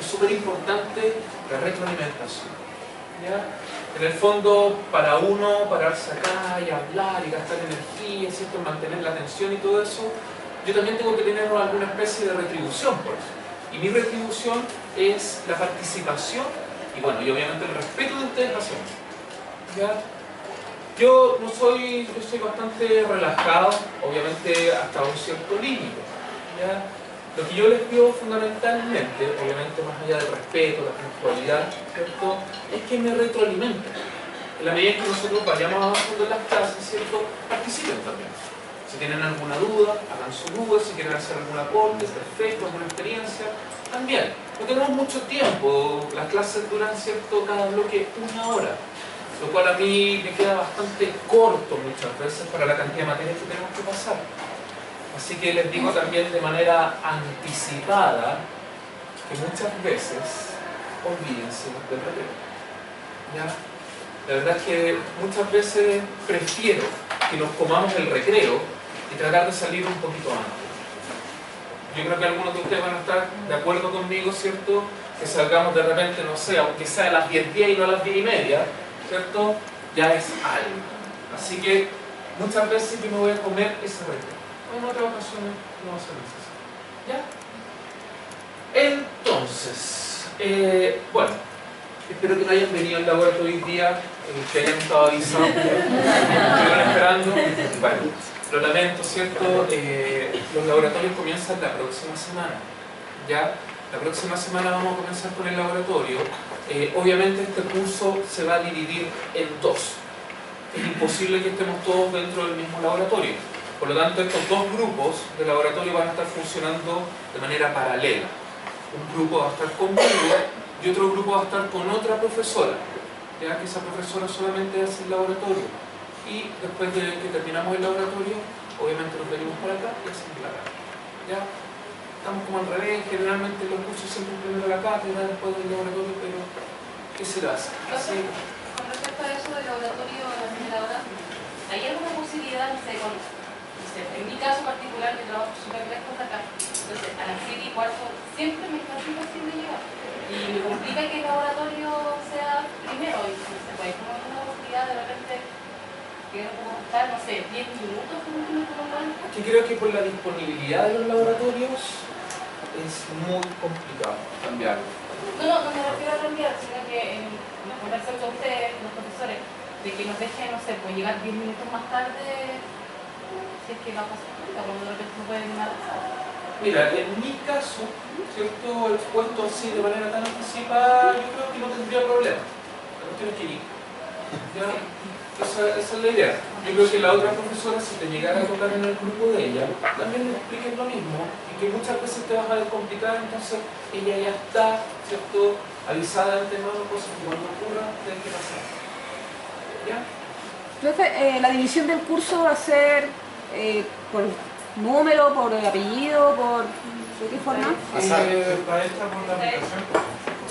es súper importante la retroalimentación. ¿Ya? En el fondo, para uno pararse acá y hablar y gastar energía, ¿cierto? Mantener la atención y todo eso, yo también tengo que tener alguna especie de retribución por eso. Y mi retribución es la participación y bueno, y obviamente el respeto de ustedes hacia mí. ¿Ya? Yo soy bastante relajado, obviamente hasta un cierto límite. ¿Ya? Lo que yo les pido fundamentalmente, obviamente más allá del respeto, la puntualidad, ¿cierto?, es que me retroalimenten. En la medida en que nosotros vayamos avanzando en las clases, ¿cierto?, participen también. Si tienen alguna duda, hagan su duda, si quieren hacer algún aporte, perfecto, alguna experiencia, también. No tenemos mucho tiempo, las clases duran, ¿cierto?, cada bloque 1 hora, lo cual a mí me queda bastante corto muchas veces para la cantidad de materias que tenemos que pasar. Así que les digo también de manera anticipada que muchas veces olvídense del recreo. ¿Ya? La verdad es que muchas veces prefiero que nos comamos el recreo y tratar de salir un poquito antes. Yo creo que algunos de ustedes van a estar de acuerdo conmigo, ¿cierto? Que salgamos de repente, no sé, aunque sea a las 10:10 y no a las 10:30, ¿cierto? Ya es algo. Así que muchas veces yo me voy a comer ese recreo. En otras ocasiones no va a ser necesario. ¿Ya? Entonces, bueno, espero que no hayan venido al laboratorio hoy día, que hayan estado avisados, que estuvieron esperando. Bueno, lo lamento, ¿cierto? Los laboratorios comienzan la próxima semana. ¿Ya? La próxima semana vamos a comenzar con el laboratorio. Obviamente este curso se va a dividir en 2. Es imposible que estemos todos dentro del mismo laboratorio. Por lo tanto, estos 2 grupos de laboratorio van a estar funcionando de manera paralela. Un grupo va a estar conmigo y otro grupo va a estar con otra profesora, ya que esa profesora solamente hace el laboratorio. Y después de que terminamos el laboratorio, obviamente nos venimos para acá y hacemos la cátedra. ¿Ya? Estamos como al revés, generalmente los cursos siempre primero la cátedra, después del laboratorio, pero ¿qué se lo hace? Así. Con respecto a eso del laboratorio a la primera hora, ¿hay alguna posibilidad, no sé, en mi caso particular, que trabajo súper lejos de acá, entonces a las 7:15 siempre me es casi imposible llegar y me complica que el laboratorio sea primero y no se puede como una oportunidad de repente que no puedo estar, no sé, 10 minutos por un minuto. Yo creo que por la disponibilidad de los laboratorios es muy complicado cambiarlo. No me refiero a cambiar, sino que en la conversación con ustedes, los profesores, de que nos dejen, no sé, pues llegar 10 minutos más tarde. Si es que va a pasar, cuando de repente no pueden nada. Mira, en mi caso, ¿cierto? Expuesto así de manera tan anticipada, yo creo que no tendría problema. La cuestión es que ir. ¿Ya? Esa es la idea. Yo creo que la otra profesora, si te llegara a tocar en el grupo de ella, también le expliques lo mismo y que muchas veces te vas a descomplicar, entonces ella ya está, ¿cierto?, avisada de antemano, cosas que cuando ocurra tienen que pasar. ¿Ya? Entonces, la división del curso va a ser por número, por apellido, ¿de qué forma? Para esta por la aplicación.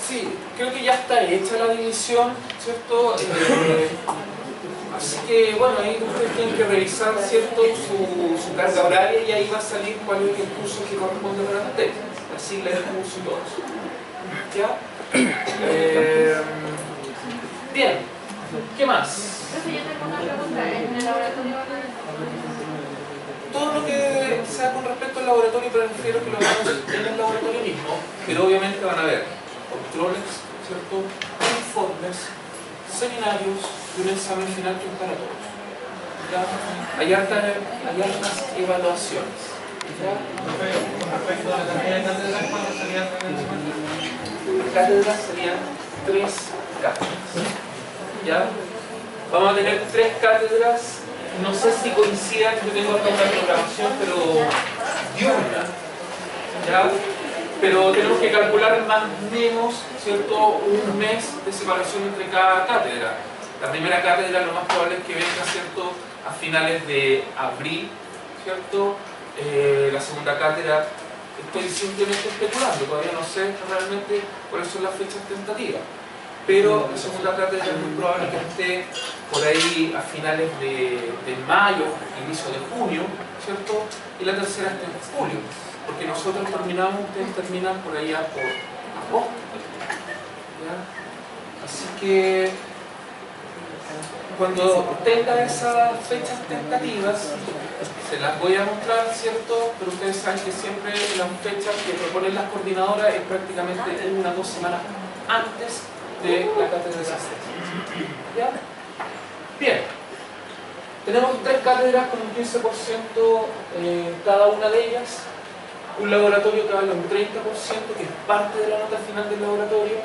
Sí, creo que ya está hecha la división, ¿cierto? Así que, bueno, ahí ustedes tienen que revisar, ¿cierto?, su carga horaria y ahí va a salir cuál es el curso que corresponde para ustedes, la sigla del curso y todo eso. ¿Ya? Bien, ¿qué más? Entonces yo tengo una pregunta, ¿en el laboratorio Todo lo que sea con respecto al laboratorio, prefiero que lo hagamos en el laboratorio mismo, pero obviamente van a haber controles, ¿cierto?, informes, seminarios y un examen final que es para todos. ¿Ya? Hay hartas evaluaciones. ¿Ya? Respecto a la cantidad de cátedras, ¿cuántas serían en el semestre? Cátedras serían 3 cátedras. ¿Ya? Vamos a tener 3 cátedras. No sé si coincidan, yo tengo acá una programación, pero diurna, ¿ya? Pero tenemos que calcular más o menos, ¿cierto?, un mes de separación entre cada cátedra. La primera cátedra lo más probable es que venga, ¿cierto?, a finales de abril, ¿cierto? La segunda cátedra, estoy simplemente especulando, todavía no sé realmente cuáles son las fechas tentativas. Pero la segunda cátedra es muy probable que esté por ahí a finales de mayo, inicio de junio, ¿cierto? Y la tercera esté en julio, porque nosotros terminamos, ustedes terminan por allá por agosto, Así que cuando tenga esas fechas tentativas, se las voy a mostrar, ¿cierto? Pero ustedes saben que siempre las fechas que proponen las coordinadoras es prácticamente 1 o 2 semanas antes de la cátedra de asistencia. ¿Ya? Bien. Tenemos 3 cátedras con un 15% cada una de ellas. Un laboratorio que vale un 30%, que es parte de la nota final del laboratorio.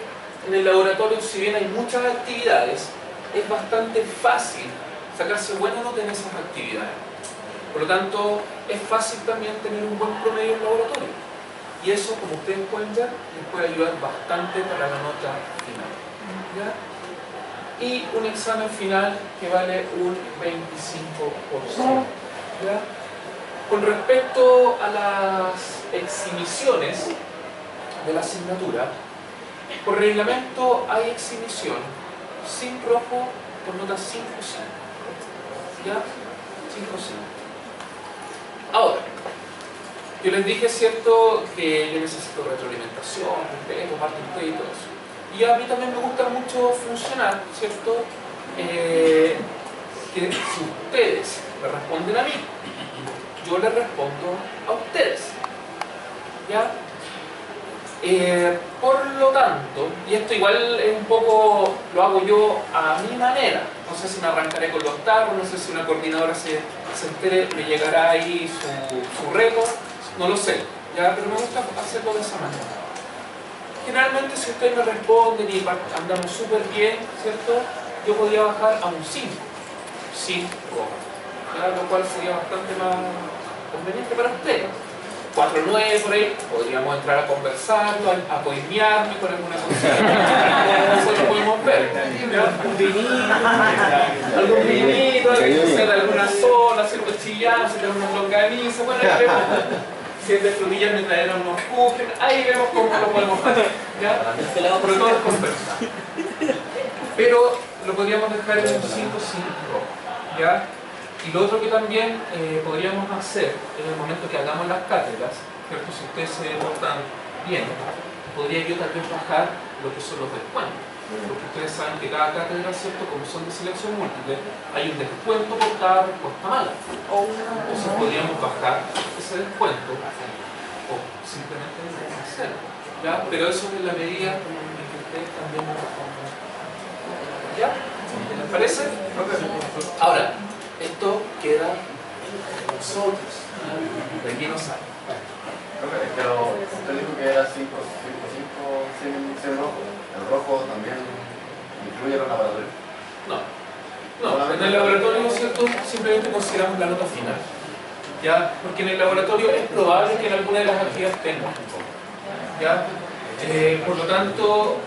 En el laboratorio, si bien hay muchas actividades, es bastante fácil sacarse buena nota en esas actividades. Por lo tanto, es fácil también tener un buen promedio en el laboratorio. Y eso, como ustedes pueden ver, les puede ayudar bastante para la nota final. ¿Ya? Y un examen final que vale un 25%. ¿Ya? Con respecto a las exhibiciones de la asignatura, por reglamento hay exhibición sin rojo con nota 5-5. ¿Ya? 5-5. Ahora, yo les dije, ¿cierto?, que yo necesito retroalimentación, respeto, parte de y todo eso. Y a mí también me gusta mucho funcionar, ¿cierto? Que si ustedes me responden a mí, yo les respondo a ustedes. ¿Ya? Por lo tanto, y esto igual es un poco, lo hago yo a mi manera. No sé si me arrancaré con los tarros, no sé si una coordinadora se entere, me llegará ahí su récord, no lo sé. ¿Ya? Pero me gusta hacerlo de esa manera. Generalmente, si ustedes me responden y andamos súper bien, ¿cierto?, yo podría bajar a un 5, sin rojo, lo cual sería bastante más conveniente para ustedes. 4-9 por ahí, podríamos entrar a conversarlo, a coimearme con alguna cosa. Eso lo podemos ver. Un vinito, algún vinito, alguna sola, cierto chillado, alguna longaniza, bueno, ahí vemos. Si es de frutillas me traerán unos cookies, ahí vemos cómo lo podemos hacer. ¿Ya? Pero todo es conversar. Pero lo podríamos dejar en un 5-5, ¿ya? Y lo otro que también podríamos hacer en el momento que hagamos las cátedras, ¿cierto? Si ustedes se portan bien, podría yo también bajar lo que son los descuentos. Porque ustedes saben que cada cátedra, ¿cierto?, como son de selección múltiple, hay un descuento por cada respuesta mala. Entonces podríamos bajar ese descuento o simplemente hacerlo. ¿Ya? Pero eso es en la medida en que ustedes también me respondan. ¿Ya? ¿Les parece? Ahora, esto queda en nosotros. De aquí no sale. Pero usted dijo que era 5-5 sin rojo. ¿El rojo también incluye los laboratorios? No, en el laboratorio, ¿cierto?, simplemente consideramos la nota final. ¿Ya? Porque en el laboratorio es probable que en alguna de las actividades tenga. ¿Ya? Por lo tanto,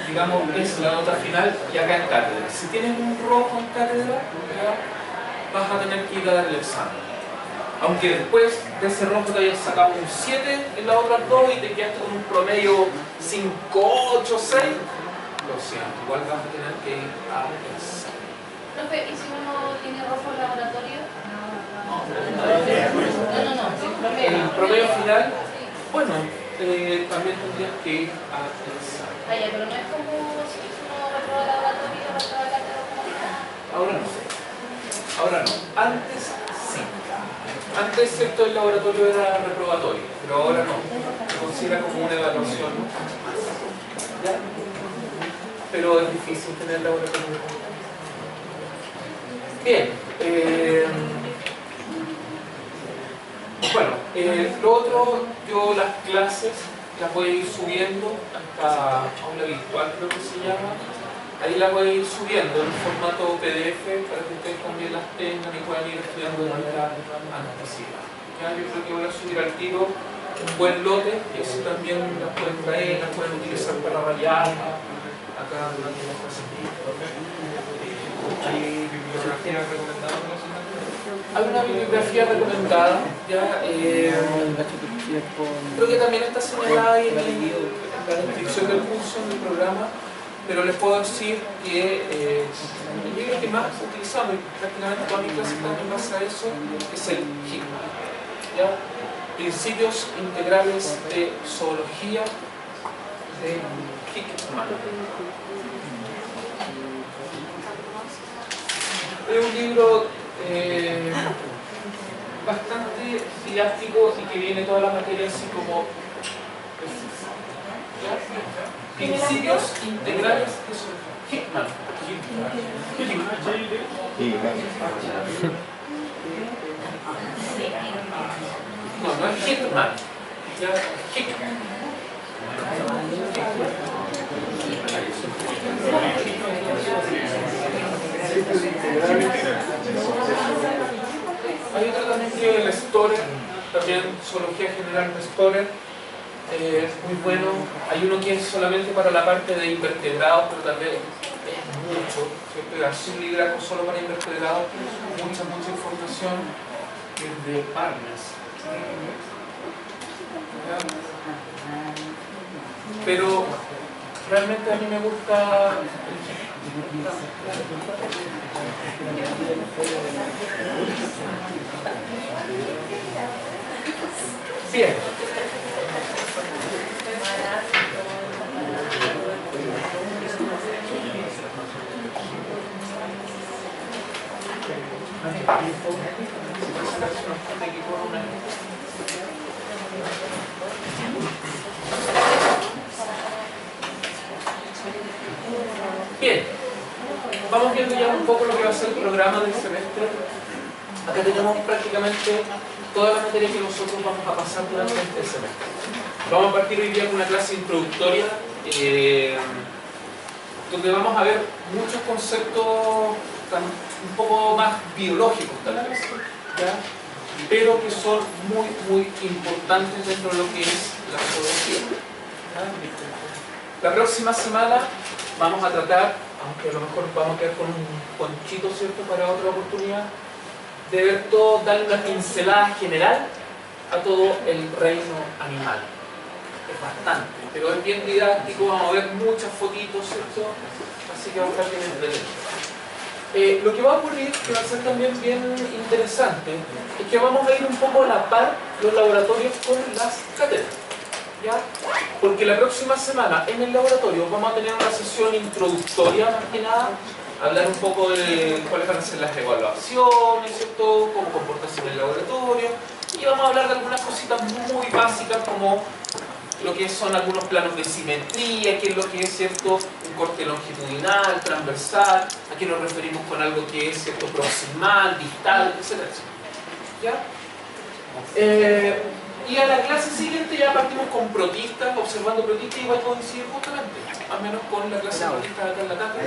digamos, es la nota final y acá en cátedra. Si tienes un rojo en cátedra, ¿ya?, vas a tener que ir a dar el examen. Aunque después de ese rojo te hayas sacado un 7 en las otras dos y te quedaste con un promedio 5, 8, 6, lo siento, igual vas a tener que ir a examen. Profe, ¿y si uno tiene rojo en laboratorio? No. El promedio final, bueno, también tendrías que ir a examen. Ah, ya, pero no es como si uno reprueba el laboratorio, reprueba la cátedra como final. Ahora no. Antes sí. Antes, ¿cierto?, el laboratorio era reprobatorio, pero ahora no. Se considera como una evaluación. ¿Ya? Pero es difícil tener laboratorio. Bien. Bueno, lo otro, yo las clases las voy a ir subiendo hasta aula virtual, creo que se llama. Ahí las voy a ir subiendo en formato PDF para que ustedes también las tengan y puedan ir estudiando de manera anticipada. ¿Ya? Yo creo que voy a subir al tiro un buen lote y así también las pueden traer, las pueden utilizar para rayar acá durante las clases. ¿Hay bibliografía recomendada para la asignatura? Hay una bibliografía recomendada, ¿ya? Creo que también está señalada ahí en la descripción del curso, del programa. Pero les puedo decir que el libro que más utilizamos, y prácticamente todas mis clases están en base a eso, es el Hickman. ¿Ya? Principios integrales de zoología de Hickman. Es un libro bastante didáctico y que viene toda la materia así como principios integrales de solfeo. Hickman. No, no es Hickman. Ya, Hickman. Hay otro también que el Storer, también zoología general de Storer, es muy bueno. Hay uno que es solamente para la parte de invertebrados, pero también es mucho, ¿cierto? Así un libraco solo para invertebrados, mucha información de Barnes. Pero realmente a mí me gusta bien. Bien, vamos viendo ya un poco lo que va a ser el programa del semestre. Acá tenemos prácticamente toda la materia que nosotros vamos a pasar durante este semestre. Vamos a partir hoy día con una clase introductoria donde vamos a ver muchos conceptos un poco más biológicos tal vez, ¿ya? Pero que son muy importantes dentro de lo que es la zoología. La próxima semana vamos a tratar, aunque a lo mejor vamos a quedar con un conchito, ¿cierto?, para otra oportunidad, de ver todo, darle una pincelada general a todo el reino animal. Es bastante, pero es bien didáctico, vamos a ver muchas fotitos, ¿cierto? Así que va a estar bien entretenido. Lo que va a ocurrir, que va a ser también bien interesante, es que vamos a ir un poco a la par los laboratorios con las cátedras, ¿ya? Porque la próxima semana en el laboratorio vamos a tener una sesión introductoria, más que nada, hablar un poco de cuáles van a ser las evaluaciones, ¿cierto? Cómo comportarse en el laboratorio, y vamos a hablar de algunas cositas muy básicas como lo que son algunos planos de simetría, qué es lo que es, ¿cierto?, un corte longitudinal, transversal, a qué nos referimos con algo que es, ¿cierto?, proximal, distal, etc. ¿Ya? Y a la clase siguiente ya partimos con protistas, observando protistas, y va a coincidir justamente, al menos con la clase de protistas acá en la cátedra.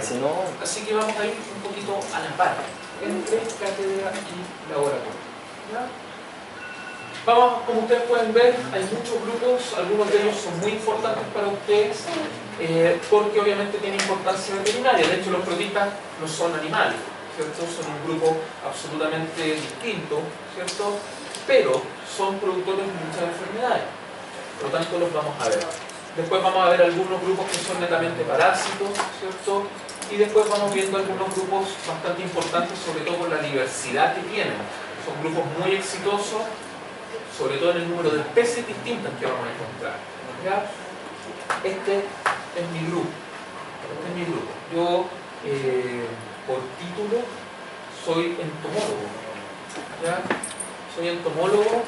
Así que vamos a ir un poquito a la par entre cátedra y laboratorio. ¿Ya? Vamos, como ustedes pueden ver, hay muchos grupos, algunos de ellos son muy importantes para ustedes, porque obviamente tienen importancia veterinaria. De hecho, los protistas no son animales, ¿cierto? Son un grupo absolutamente distinto, ¿cierto? Pero son productores de muchas enfermedades, por lo tanto los vamos a ver. Después vamos a ver algunos grupos que son netamente parásitos, ¿cierto? Y después vamos viendo algunos grupos bastante importantes, sobre todo por la diversidad que tienen. Son grupos muy exitosos, sobre todo en el número de especies distintas que vamos a encontrar. ¿Ya? Este es mi grupo. Este es mi grupo. Yo, por título, soy entomólogo. ¿Ya? Soy entomólogo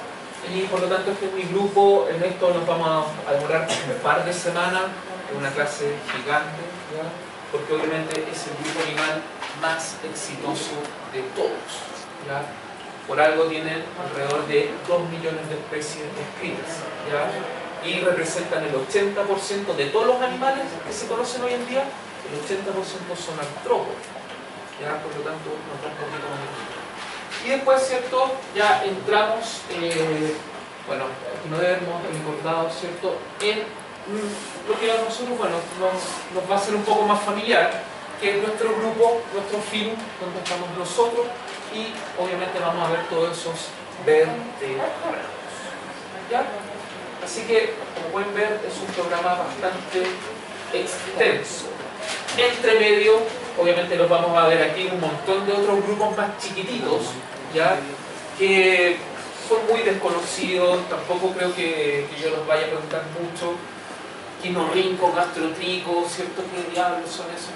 y por lo tanto este es mi grupo. En esto nos vamos a demorar un par de semanas, es una clase gigante, ¿ya? Porque obviamente es el grupo animal más exitoso de todos, ¿ya? Por algo tienen alrededor de 2 millones de especies descritas, ¿ya? Y representan el 80% de todos los animales que se conocen hoy en día. El 80% son artrópodos, ¿ya? Por lo tanto nos da un poquito más de tiempo. Y después, ¿cierto? Ya entramos, bueno, no debemos recordado, ¿cierto?, en lo que a nosotros, bueno, nos va a ser un poco más familiar, que es nuestro grupo, nuestro film, donde estamos nosotros, y obviamente vamos a ver todos esos vertebrados. ¿Ya? Así que, como pueden ver, es un programa bastante extenso. Entre medio, obviamente los vamos a ver aquí un montón de otros grupos más chiquititos, ¿ya?, que son muy desconocidos. Tampoco creo que yo los vaya a preguntar mucho. Quinorrinco, gastrotrico, ¿cierto? ¿Qué diablos son esos?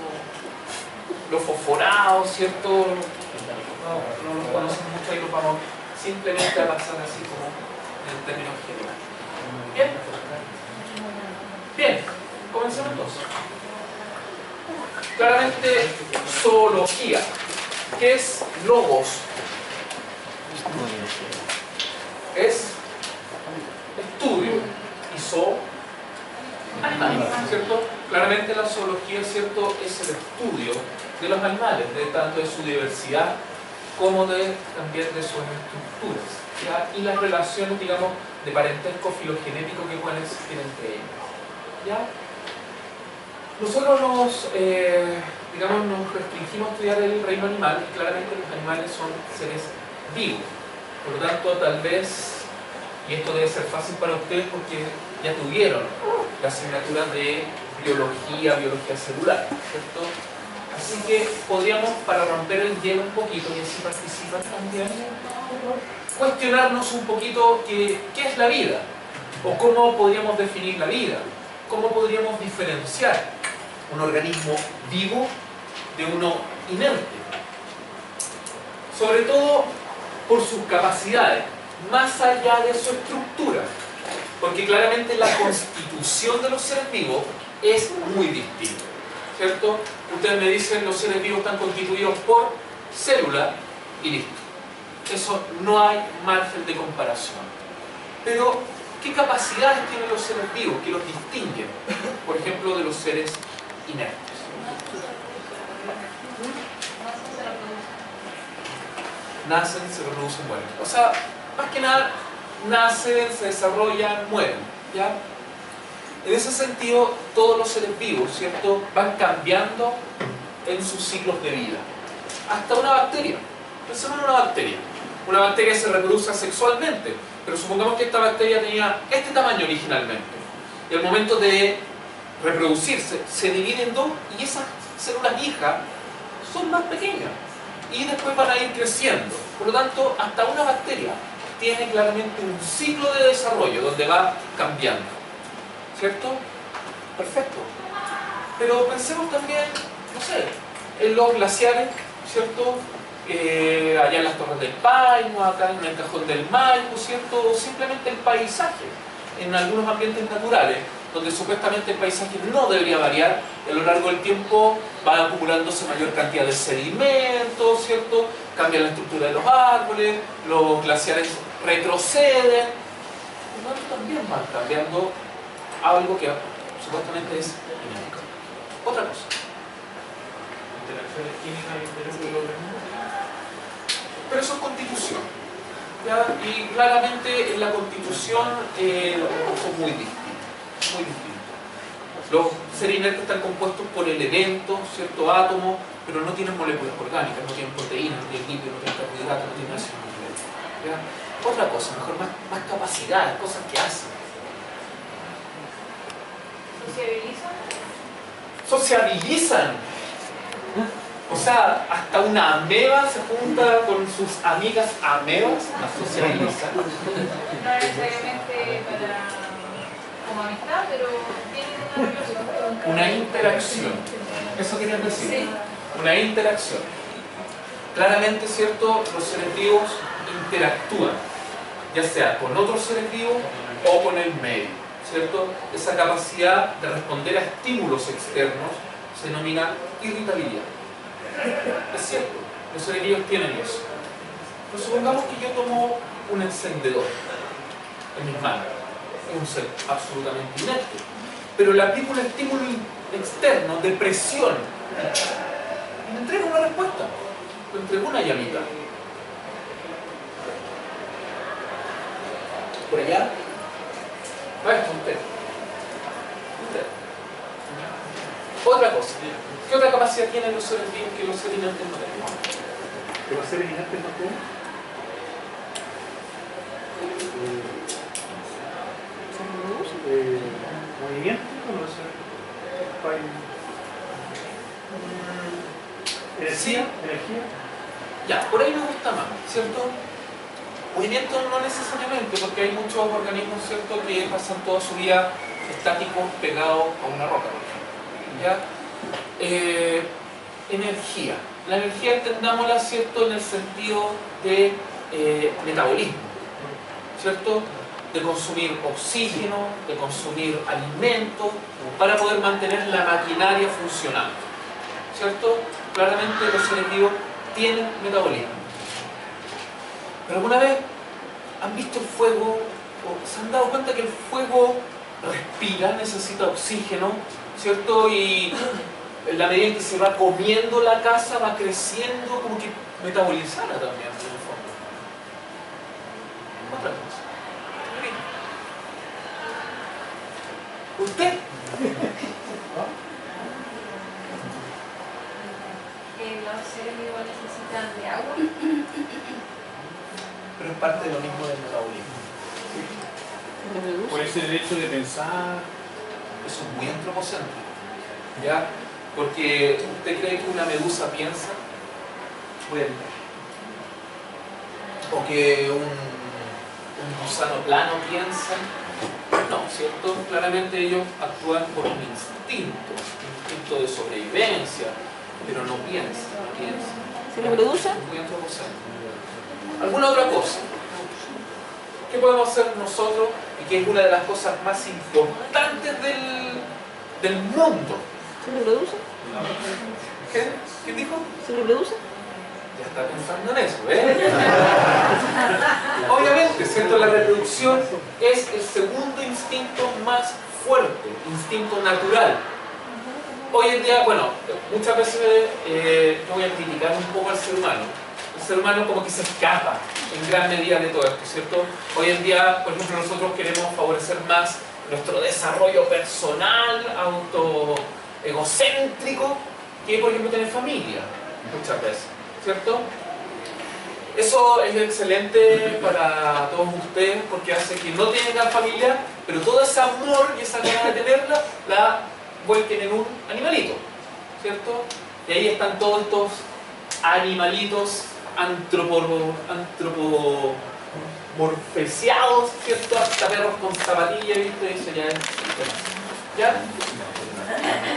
Los fosforados, ¿cierto? no los conocen mucho y los vamos simplemente a pasar así como en términos generales. Bien, bien, comencemos entonces. Claramente, zoología. ¿Qué es logos? Es estudio y animales, ¿cierto? Claramente la zoología, ¿cierto?, es el estudio de los animales, de tanto de su diversidad como también de sus estructuras, ¿ya? Y las relaciones, digamos, de parentesco filogenético que pueden existir entre ellos, ¿ya? Nosotros nos restringimos a estudiar el reino animal y claramente los animales son seres vivos. Por lo tanto, tal vez, y esto debe ser fácil para ustedes porque ya tuvieron la asignatura de biología celular, ¿cierto? Así que podríamos, para romper el hielo un poquito y así participar también, cuestionarnos un poquito qué es la vida, o cómo podríamos definir la vida, cómo podríamos diferenciar un organismo vivo de uno inerte, sobre todo por sus capacidades, más allá de su estructura, porque claramente la constitución de los seres vivos es muy distinta, ¿cierto? Ustedes me dicen los seres vivos están constituidos por célula y listo. Eso no hay margen de comparación. Pero, ¿qué capacidades tienen los seres vivos que los distinguen, por ejemplo, de los seres inertes? Nacen, se reproducen, mueren. O sea, más que nada, nacen, se desarrollan, mueren, ¿ya? En ese sentido, todos los seres vivos, ¿cierto?, van cambiando en sus ciclos de vida. Hasta una bacteria. Pensemos en una bacteria. Una bacteria se reproduce sexualmente, pero supongamos que esta bacteria tenía este tamaño originalmente. Y al momento de reproducirse, se divide en dos y esas células hijas son más pequeñas. Y después van a ir creciendo. Por lo tanto, hasta una bacteria tiene claramente un ciclo de desarrollo donde va cambiando. ¿Cierto? Perfecto. Pero pensemos también, no sé, en los glaciares, ¿cierto? Allá en las Torres del Paine, o acá en el Cajón del Maipo, ¿cierto? O simplemente el paisaje, en algunos ambientes naturales, donde supuestamente el paisaje no debería variar, y a lo largo del tiempo va acumulándose mayor cantidad de sedimentos, ¿cierto? Cambia la estructura de los árboles, los glaciares retroceden, y también van cambiando algo que supuestamente es inédito. Otra cosa. Interacciones químicas entre los organismos. Pero eso es constitución, ¿ya? Y claramente en la constitución son muy distintos, muy distintos. Los seres inertes están compuestos por elementos, ciertos átomos, pero no tienen moléculas orgánicas, no tienen proteínas, no tienen lípidos, no tienen carbohidratos, no tienen ácidos nucleicos, ¿ya? Otra cosa, mejor más capacidades, cosas que hacen. Sociabilizan. O sea, hasta una ameba se junta con sus amigas amebas, las sociabilizan. No necesariamente como amistad, pero tienen una relación. Una interacción. Eso querían decir. Sí. Una interacción. Claramente, ¿cierto? Los seres vivos interactúan, ya sea con otros seres vivos o con el medio, ¿cierto? Esa capacidad de responder a estímulos externos se denomina irritabilidad. Es cierto, los seres vivos tienen eso. Pero supongamos que yo tomo un encendedor en mis manos, es un ser absolutamente inerte, pero le aplico un estímulo externo de presión y me entrega una respuesta, me entrega una llamita. Por allá, usted. Otra cosa, ¿qué otra capacidad tienen los seres vivos que los seres inertes no tienen? ¿Que los seres inertes no tienen? ¿Movimiento? No sé. ¿Energía? ¿Energía? Ya, por ahí me gusta más, ¿cierto? Movimiento no necesariamente, porque hay muchos organismos, ¿cierto?, que pasan toda su vida estáticos pegados a una roca, por ejemplo. ¿Ya? Energía. La energía entendámosla, ¿cierto?, en el sentido de metabolismo, ¿cierto?, de consumir oxígeno, de consumir alimentos para poder mantener la maquinaria funcionando, ¿cierto? Claramente los seres vivos tienen metabolismo. ¿Pero alguna vez han visto el fuego o se han dado cuenta que el fuego respira, necesita oxígeno, ¿cierto? Y en la medida en que se va comiendo la casa va creciendo, como que metabolizara también en el fondo. Otra cosa. ¿Usted? Los seres vivos necesitan de agua. Pero es parte de lo mismo del metabolismo. Puede ser el hecho de pensar. Eso es muy antropocéntrico, ¿ya? Porque ¿usted cree que una medusa piensa? Bueno. ¿O que un gusano plano piensa? No, ¿cierto? Claramente ellos actúan por un instinto de sobrevivencia, pero no piensan, no piensan. ¿Se reproduce? Es muy antropocéntrico. ¿Alguna otra cosa? ¿Qué podemos hacer nosotros? Y que es una de las cosas más importantes del mundo. ¿Se reproduce? ¿Qué? ¿Qué dijo? ¿Se reproduce? Ya está pensando en eso, ¿eh? Obviamente, ¿cierto? La reproducción es el segundo instinto más fuerte, instinto natural. Hoy en día, bueno, muchas veces yo voy a criticar un poco al ser humano. El ser humano como que se escapa en gran medida de todo esto, ¿cierto? Hoy en día, por ejemplo, nosotros queremos favorecer más nuestro desarrollo personal, egocéntrico, que por ejemplo tener familia, muchas veces, ¿cierto? Eso es excelente para todos ustedes porque hace que no tengan familia, pero todo ese amor y esa ganas de tenerla, la vuelquen en un animalito, ¿cierto? Y ahí están todos estos animalitos antropomorfeseados, ¿cierto? Hasta perros con zapatillas, ¿viste? Eso ya es... ¿Ya?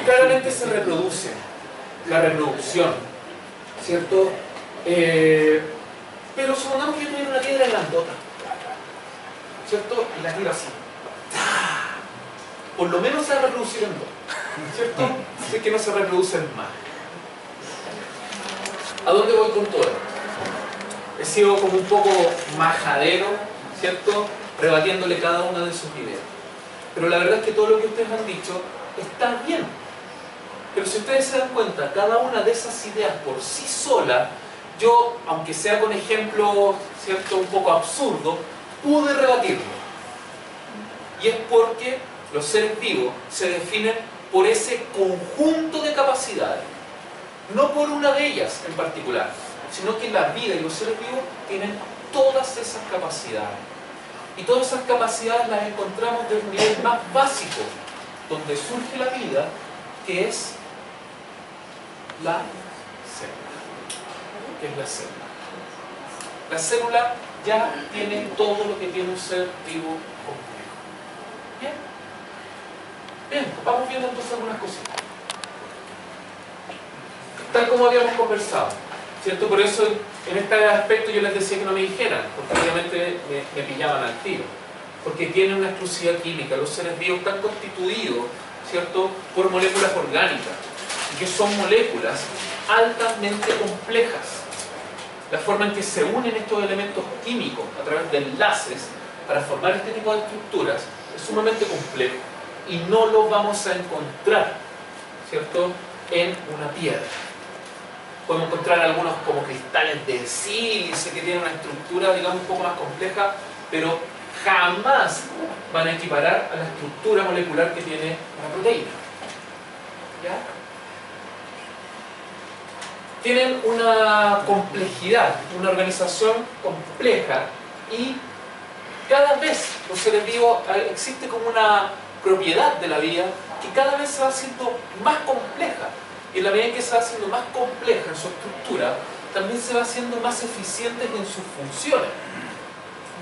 Claramente se reproduce, la reproducción, ¿cierto? Pero supongamos que yo tuviera una piedra grandota, ¿cierto? Y la tiro así. Por lo menos se va a reproducir en dos, ¿cierto? Así que no se reproducen más. ¿A dónde voy con todo esto? He sido como un poco majadero, ¿cierto? Rebatiéndole cada una de sus ideas. Pero la verdad es que todo lo que ustedes han dicho está bien. Pero si ustedes se dan cuenta, cada una de esas ideas por sí sola, yo, aunque sea con ejemplo, ¿cierto?, un poco absurdo, pude rebatirlo. Y es porque los seres vivos se definen por ese conjunto de capacidades. No por una de ellas en particular, sino que la vida y los seres vivos tienen todas esas capacidades. Y todas esas capacidades las encontramos desde un nivel más básico, donde surge la vida, que es la célula. ¿Qué es la célula? La célula ya tiene todo lo que tiene un ser vivo complejo. ¿Bien? Bien, vamos viendo entonces algunas cositas. Tal como habíamos conversado, ¿cierto? Por eso en este aspecto yo les decía que no me dijeran, porque obviamente me pillaban al tiro. Porque tienen una exclusividad química, los seres vivos están constituidos, ¿cierto?, por moléculas orgánicas, y que son moléculas altamente complejas. La forma en que se unen estos elementos químicos a través de enlaces para formar este tipo de estructuras es sumamente complejo y no lo vamos a encontrar, ¿cierto?, en una piedra. Podemos encontrar algunos como cristales de sílice que tienen una estructura, digamos, un poco más compleja, pero jamás van a equiparar a la estructura molecular que tiene una proteína. ¿Ya? Tienen una complejidad, una organización compleja, y cada vez los seres vivos existe como una propiedad de la vida que cada vez se va haciendo más compleja. Y en la medida en que se va haciendo más compleja en su estructura, también se va haciendo más eficientes en sus funciones.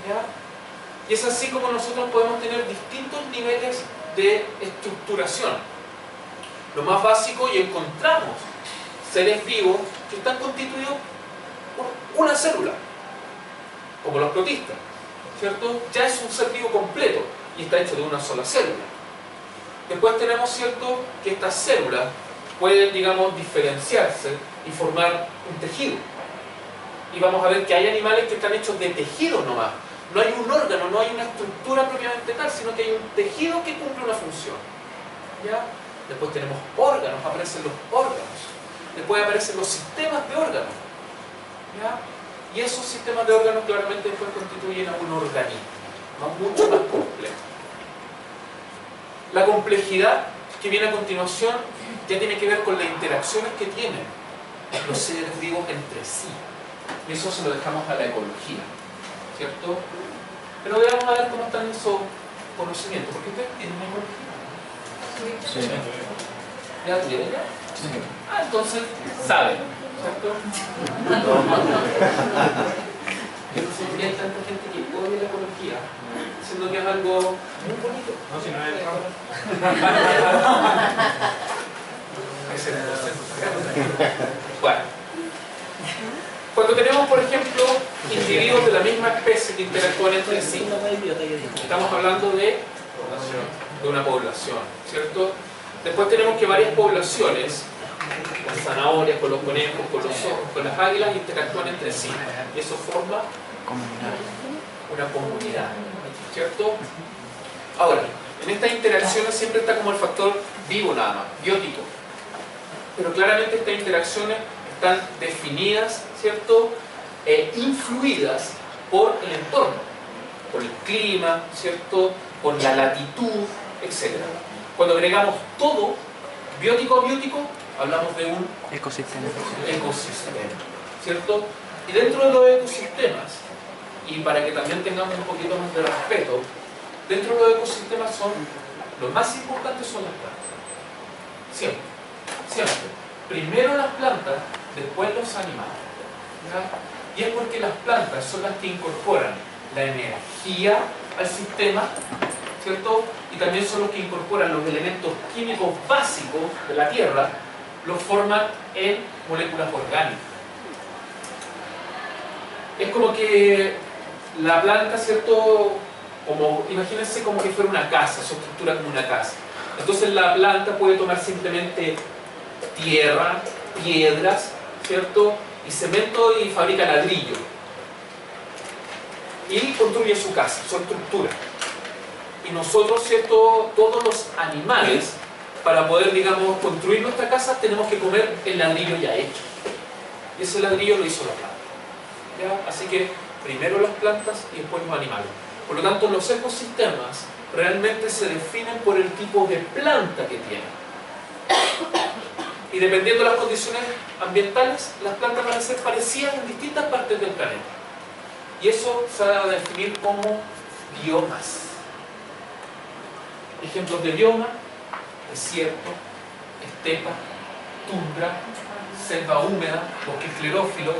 ¿Ya? Y es así como nosotros podemos tener distintos niveles de estructuración. Lo más básico, y encontramos seres vivos que están constituidos por una célula, como los protistas, ¿cierto? Ya es un ser vivo completo y está hecho de una sola célula. Después tenemos, ¿cierto?, que estas células pueden, digamos, diferenciarse y formar un tejido. Y vamos a ver que hay animales que están hechos de tejido nomás. No hay un órgano, no hay una estructura propiamente tal, sino que hay un tejido que cumple una función. ¿Ya? Después tenemos órganos, aparecen los órganos. Después aparecen los sistemas de órganos. ¿Ya? Y esos sistemas de órganos claramente después constituyen a un organismo, ¿no? Mucho más complejo. La complejidad que viene a continuación ya tiene que ver con las interacciones que tienen los seres vivos entre sí. Y eso se lo dejamos a la ecología, ¿cierto? Pero veamos a ver cómo están esos conocimientos, porque ustedes tienen ecología. Sí. ¿Ya tienen ya? Sí. Ah, entonces saben, ¿cierto? Yo no sé por qué hay tanta gente que odia la ecología, siendo que es algo muy bonito. No, si no es Bueno, cuando tenemos, por ejemplo, individuos de la misma especie que interactúan entre sí, estamos hablando de una población, ¿cierto? Después tenemos que varias poblaciones, las zanahorias, con los conejos, con los zorros, con las águilas, interactúan entre sí. Y eso forma una comunidad, ¿cierto? Ahora, en estas interacciones siempre está como el factor vivo nada más, biótico. Pero claramente estas interacciones están definidas, ¿cierto? E influidas por el entorno, por el clima, ¿cierto? Por la latitud, etc. Cuando agregamos todo, biótico a biótico, hablamos de un ecosistema, ¿cierto? Y dentro de los ecosistemas, y para que también tengamos un poquito más de respeto, dentro de los ecosistemas los más importantes son las plantas. Siempre, siempre. Primero las plantas, después los animales. ¿Ya? Y es porque las plantas son las que incorporan la energía al sistema, ¿cierto? Y también son los que incorporan los elementos químicos básicos de la Tierra, los forman en moléculas orgánicas. Es como que la planta, ¿cierto? Como, imagínense como que fuera una casa, su estructura como una casa. Entonces la planta puede tomar simplemente tierra, piedras, ¿cierto? Y cemento y fabrica ladrillo. Y construye su casa, su estructura. Y nosotros, ¿cierto? Todos los animales, para poder, digamos, construir nuestra casa, tenemos que comer el ladrillo ya hecho. Y ese ladrillo lo hizo la planta. ¿Ya? Así que primero las plantas y después los animales. Por lo tanto, los ecosistemas realmente se definen por el tipo de planta que tienen. Y dependiendo de las condiciones ambientales, las plantas van a ser parecidas en distintas partes del planeta. Y eso se va a definir como biomas. Ejemplos de bioma: desierto, estepa, tundra, selva húmeda, bosque esclerófilo,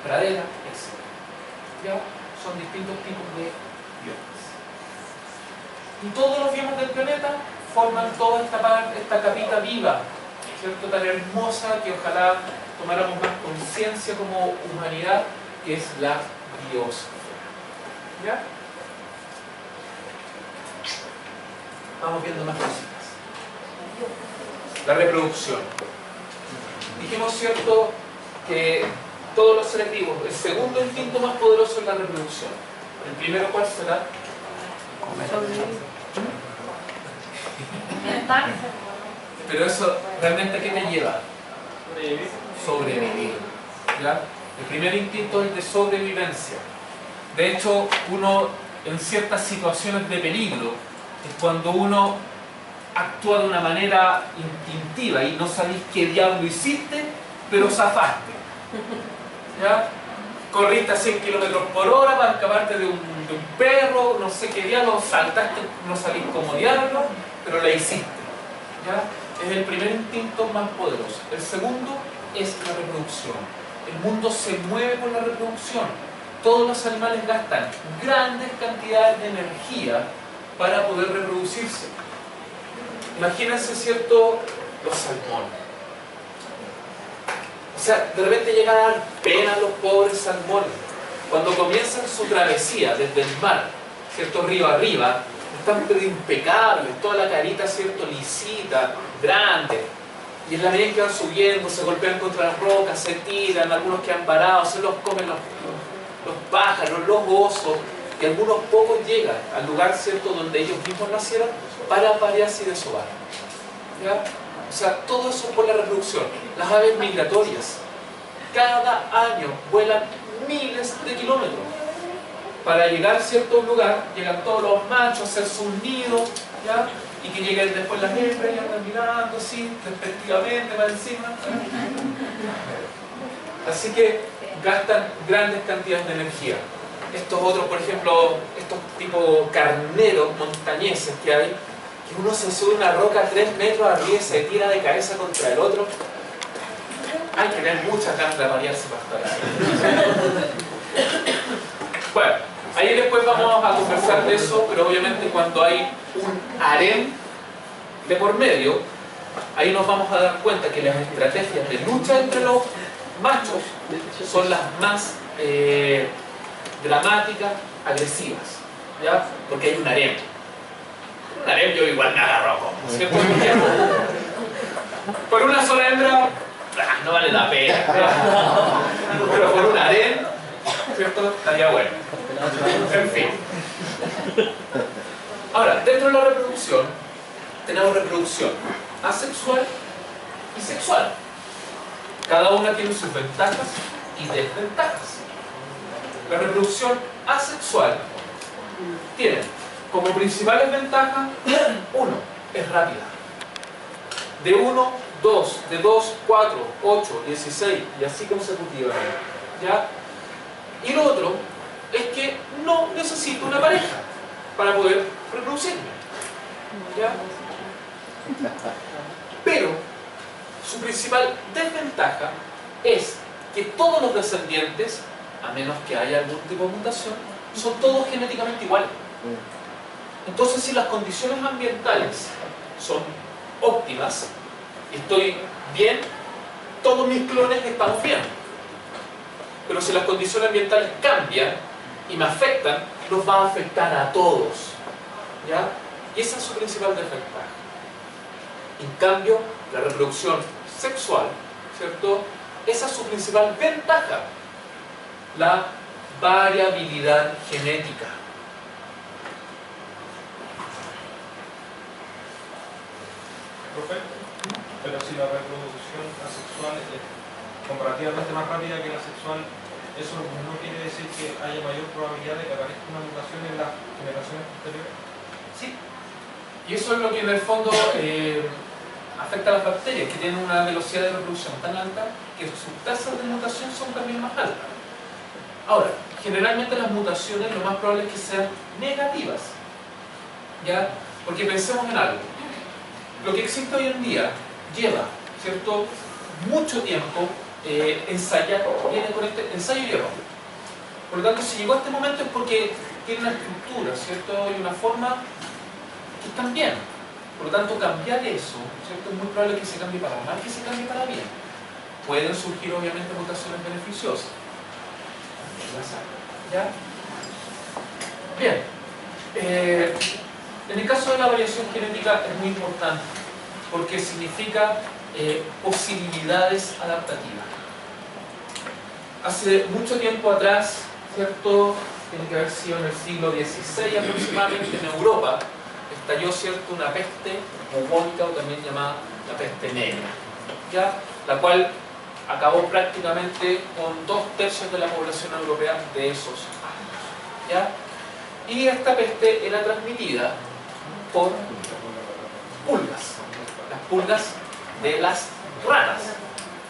pradera, etc. ¿Ya? Son distintos tipos de biomas. Y todos los biomas del planeta forman toda esta capita viva, ¿cierto? Tan hermosa que ojalá tomáramos más conciencia como humanidad, que es la biosfera. ¿Ya? Vamos viendo más cositas. La reproducción. Dijimos, ¿cierto?, que todos los seres vivos, el segundo instinto más poderoso es la reproducción. El primero, ¿cuál será? Pero eso, ¿realmente qué te lleva? Sobrevivir. ¿Ya? El primer instinto es el de sobrevivencia. De hecho, uno en ciertas situaciones de peligro es cuando uno actúa de una manera instintiva y no sabéis qué diablo hiciste, pero zafaste. ¿Ya? Corriste a 100 km por hora para escaparte de un perro, no sé qué diablo, saltaste, no salís como diablo, pero la hiciste. ¿Ya? Es el primer instinto más poderoso. El segundo es la reproducción. El mundo se mueve por la reproducción. Todos los animales gastan grandes cantidades de energía para poder reproducirse. Imagínense, ¿cierto?, los salmones. sea, de repente llegan a dar pena a los pobres salmones. Cuando comienzan su travesía desde el mar, ¿cierto? Río arriba, están pero impecables, toda la carita, ¿cierto? Lisita, grande. Y en la medida en que van subiendo, se golpean contra las rocas, se tiran, algunos quedan varados, se los comen los pájaros, los osos, y algunos pocos llegan al lugar, ¿cierto?, donde ellos mismos nacieron para aparearse y desovar. ¿Ya? O sea, todo eso por la reproducción. Las aves migratorias, cada año vuelan miles de kilómetros. Para llegar, ¿cierto?, a un lugar, llegan todos los machos a hacer sus nidos, ¿ya? Y que lleguen después las hembras y andan mirando así, respectivamente, para encima. Así que gastan grandes cantidades de energía. Estos otros, por ejemplo, estos tipo carneros montañeses que hay, que uno se sube una roca 3 metros arriba y se tira de cabeza contra el otro. Hay que tener mucha ganas de variarse para estar así. Bueno, ahí después vamos a conversar de eso, pero obviamente cuando hay un harén de por medio, ahí nos vamos a dar cuenta que las estrategias de lucha entre los machos son las más dramáticas, agresivas, ¿ya? Porque hay un harén. Un harén yo igual me agarro, ¿cierto? Por una sola hembra, no vale la pena, pero por un harén, ¿cierto? Estaría bueno. En fin. Ahora, dentro de la reproducción, tenemos reproducción asexual y sexual. Cada una tiene sus ventajas y desventajas. La reproducción asexual tiene como principales ventajas: 1, es rápida. De 1, 2, de 2, 4, 8, 16 y así consecutivamente. ¿Ya? Y lo otro es que no necesito una pareja para poder reproducirme. ¿Ya? Pero su principal desventaja es que todos los descendientes, a menos que haya algún tipo de mutación, son todos genéticamente iguales. Entonces, si las condiciones ambientales son óptimas y estoy bien, todos mis clones estamos bien. Pero si las condiciones ambientales cambian y me afectan, los va a afectar a todos. ¿Ya? Y esa es su principal desventaja. En cambio, la reproducción sexual, ¿cierto? Esa es su principal ventaja. La variabilidad genética. Profe, pero si la reproducción asexual es comparativamente más rápida que la sexual, ¿eso no quiere decir que haya mayor probabilidad de que aparezca una mutación en las generaciones posteriores? Sí. Y eso es lo que en el fondo afecta a las bacterias, que tienen una velocidad de reproducción tan alta que sus tasas de mutación son también más altas. Ahora, generalmente las mutaciones lo más probable es que sean negativas. ¿Ya? Porque pensemos en algo. Lo que existe hoy en día lleva, ¿cierto?, mucho tiempo ensayar, viene con este ensayo y error. Por lo tanto, si llegó a este momento es porque tiene una estructura, ¿cierto?, y una forma que están bien. Por lo tanto, cambiar eso, ¿cierto?, es muy probable que se cambie para mal, que se cambie para bien. Pueden surgir obviamente mutaciones beneficiosas. ¿Ya? Bien. En el caso de la variación genética es muy importante porque significa posibilidades adaptativas. Hace mucho tiempo atrás, ¿cierto?, tiene que haber sido en el siglo XVI aproximadamente, en Europa estalló, ¿cierto?, una peste bubónica, o también llamada la peste negra, ¿ya? La cual acabó prácticamente con 2/3 de la población europea de esos años, ¿ya? Y esta peste era transmitida por pulgas, las pulgas de las ratas,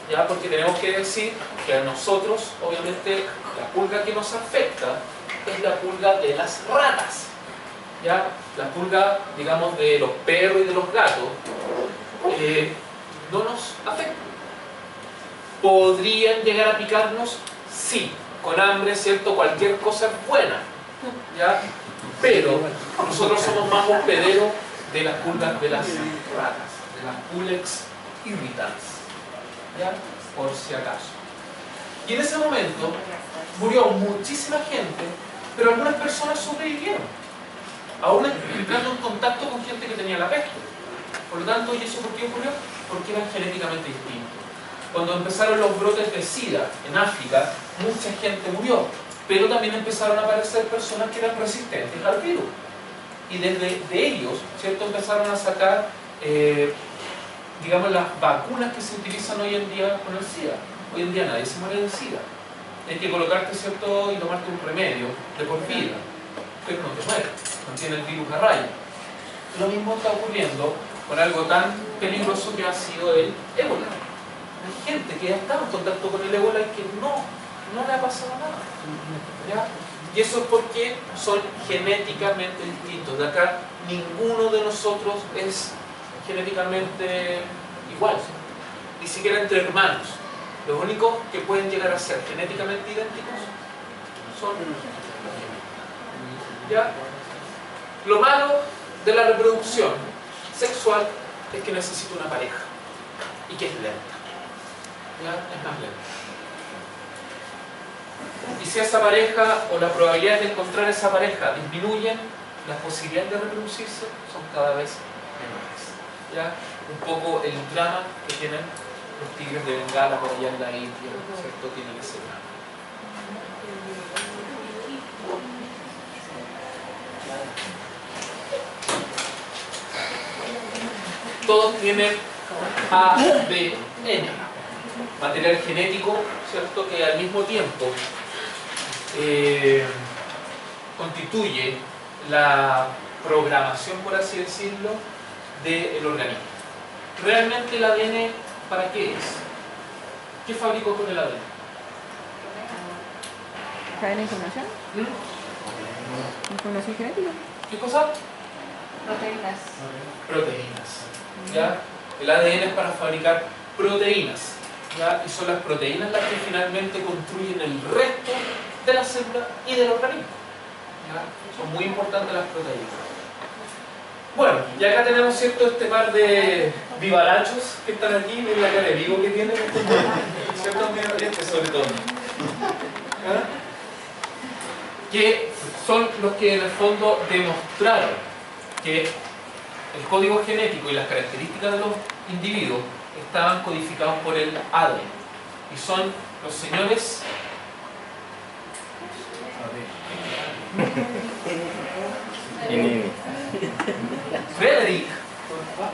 ¿ya? Porque tenemos que decir que a nosotros, obviamente, la pulga que nos afecta es la pulga de las ratas, ¿ya? La pulga, digamos, de los perros y de los gatos no nos afecta. ¿Podrían llegar a picarnos? Sí, con hambre, ¿cierto? Cualquier cosa es buena, ¿ya? Pero nosotros somos más hospederos de las pulgas de las ratas, de las Pulex irritans, ¿ya? Por si acaso. Y en ese momento murió muchísima gente, pero algunas personas sobrevivieron, aún entrando en contacto con gente que tenía la peste. Por lo tanto, ¿y eso por qué ocurrió? Porque eran genéticamente distintos. Cuando empezaron los brotes de SIDA en África, mucha gente murió, pero también empezaron a aparecer personas que eran resistentes al virus. Y desde ellos, ¿cierto?, empezaron a sacar, digamos, las vacunas que se utilizan hoy en día con el SIDA. Hoy en día nadie se muere de SIDA. Hay que colocarte, ¿cierto?, y tomarte un remedio de por vida, pero no te mueres, mantiene el virus a raya. Lo mismo está ocurriendo con algo tan peligroso que ha sido el ébola. Hay gente que ha estado en contacto con el ébola y que no le ha pasado nada, ¿ya? Y eso es porque son genéticamente distintos. De acá, ninguno de nosotros es genéticamente igual, ni siquiera entre hermanos. Los únicos que pueden llegar a ser genéticamente idénticos son, ¿ya? Lo malo de la reproducción sexual es que necesita una pareja y que es lenta, ¿ya? Es más lenta. Y si esa pareja o la probabilidad de encontrar esa pareja disminuyen, las posibilidades de reproducirse son cada vez menores, ¿ya? Un poco el drama que tienen los tigres de Bengala por allá en la India, ¿cierto? Tienen ese drama. Todos tienen ADN, material genético, ¿cierto?, que al mismo tiempo constituye la programación, por así decirlo, del organismo. ¿Realmente el ADN para qué es? ¿Qué fabricó con el ADN? ¿Cadena de información? ¿Información genética? ¿Qué cosa? Proteínas. Proteínas, ¿ya? El ADN es para fabricar proteínas, ¿ya? Y son las proteínas las que finalmente construyen el resto de la célula y del organismo, ¿ya? Son muy importantes las proteínas. Bueno, y acá tenemos, ¿cierto?, este par de vivarachos que están aquí. Miren la cara de vivo que tienen, ¿cierto? Miren este sobre todo, ¿ya? Que son los que en el fondo demostraron que el código genético y las características de los individuos estaban codificados por el ADN. Y son los señores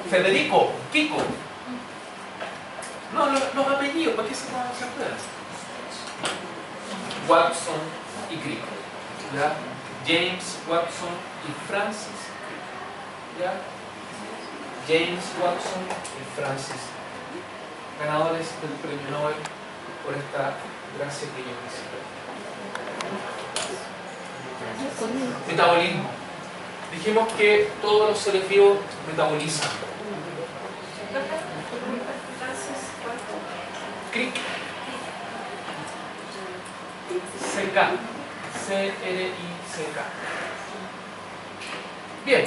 Federico, Kiko. No, los apellidos, ¿para qué se acuerdan? Watson y Crick, ¿ya? James Watson y Francis, ¿ya? James Watson y Francis, ganadores del premio Nobel por esta gracia que ellos hicieron. Metabolismo. Dijimos que todos los seres vivos metabolizan. Crick. CK. CRICK. Bien.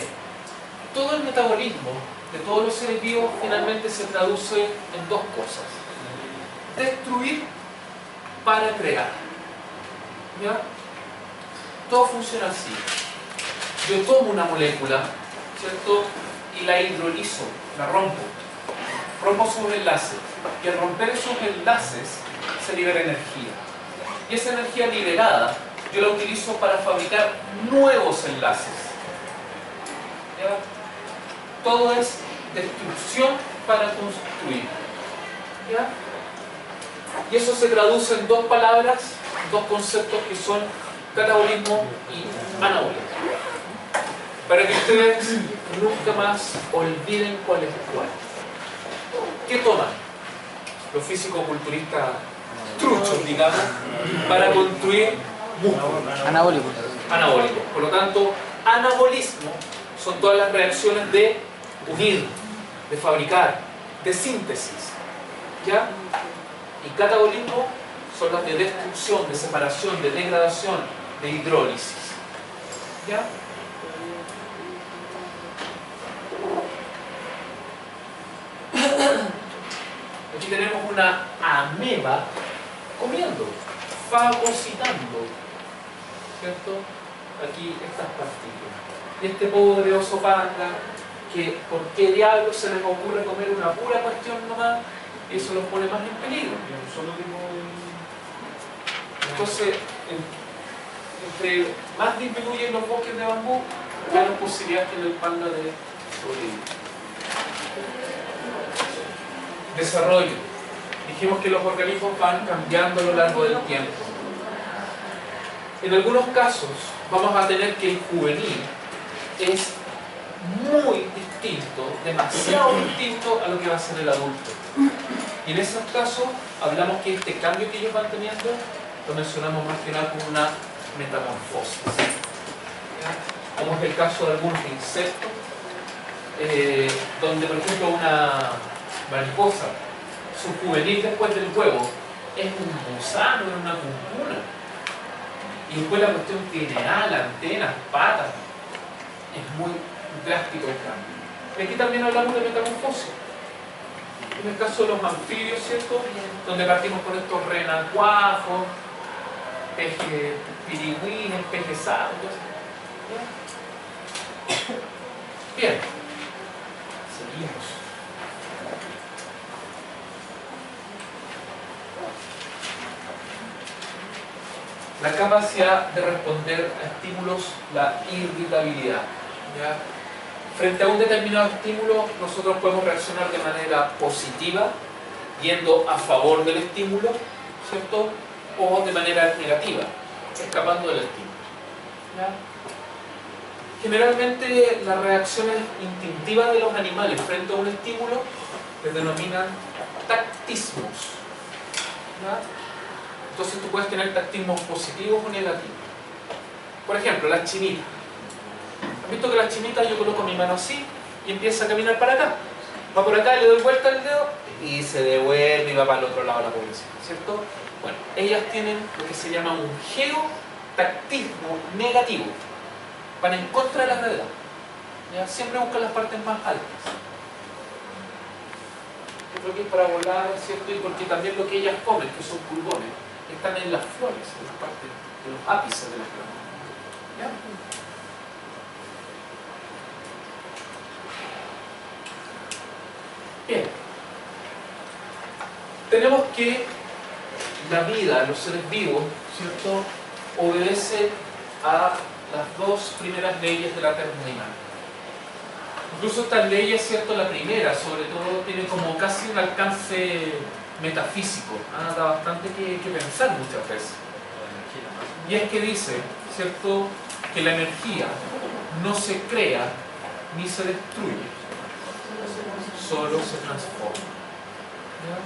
Todo el metabolismo de todos los seres vivos finalmente se traduce en dos cosas: destruir para crear. ¿Ya? Todo funciona así. Yo tomo una molécula, ¿cierto?, y la hidrolizo, la rompo sus enlaces, y al romper esos enlaces se libera energía, y esa energía liberada yo la utilizo para fabricar nuevos enlaces. ¿Ya? Todo es destrucción para construir. ¿Ya? Y eso se traduce en dos palabras, dos conceptos que son catabolismo y anabolismo, para que ustedes nunca más olviden cuál es cuál. ¿Qué toman los físico-culturistas truchos, digamos, para construir músculos? Anabólicos. Anabólicos. Por lo tanto, anabolismo son todas las reacciones de unir, de fabricar, de síntesis, ¿ya? Y catabolismo son las de destrucción, de separación, de degradación, de hidrólisis, ¿ya? Aquí tenemos una ameba comiendo, fagocitando, ¿cierto? Aquí estas partículas. Y este pobre oso panda, que por qué diablos se les ocurre comer una pura cuestión nomás, y eso los pone más en peligro. Y un solo tipo de... Entonces, entre más disminuyen los bosques de bambú, menos posibilidades tiene el panda de sobrevivir. Desarrollo. Dijimos que los organismos van cambiando a lo largo del tiempo. En algunos casos vamos a tener que el juvenil es muy distinto, demasiado distinto a lo que va a ser el adulto. Y en esos casos hablamos que este cambio que ellos van teniendo lo mencionamos más que nada como una metamorfosis. ¿Ya? Como es el caso de algunos insectos, donde por ejemplo una mariposa, su juvenil después del huevo es un gusano, es una cuncuna. Y después la cuestión tiene alas, antenas, patas. Es muy drástico el cambio. Y aquí también hablamos de metamorfosis. En el caso de los anfibios, ¿cierto? Donde partimos con estos renacuajos, pejes pirigüines, pejes sabios. Bien. Seguimos. La capacidad de responder a estímulos, la irritabilidad. ¿Ya? Frente a un determinado estímulo, nosotros podemos reaccionar de manera positiva, yendo a favor del estímulo, ¿cierto? O de manera negativa, escapando del estímulo. ¿Ya? Generalmente las reacciones instintivas de los animales frente a un estímulo se denominan tactismos. ¿Ya? Entonces tú puedes tener tactismos positivos o negativos. Por ejemplo, las chinitas. ¿Han visto que las chinitas yo coloco mi mano así y empieza a caminar para acá? Va por acá, le doy vuelta al dedo y se devuelve y va para el otro lado de la población, ¿cierto? Bueno, ellas tienen lo que se llama un geotactismo negativo. Van en contra de la gravedad. ¿Ya? Siempre buscan las partes más altas. Yo creo que es para volar, ¿cierto? Y porque también lo que ellas comen, que son pulgones, están en las flores, en las partes, en los ápices de las plantas. ¿Ya? Bien. Tenemos que la vida, los seres vivos, ¿cierto?, obedece a las dos primeras leyes de la termodinámica. Incluso estas leyes, ¿cierto?, la primera, sobre todo, tiene como casi un alcance metafísico. Da bastante que pensar muchas veces. Y es que dice, ¿cierto?, que la energía no se crea ni se destruye, solo se transforma. ¿Ya?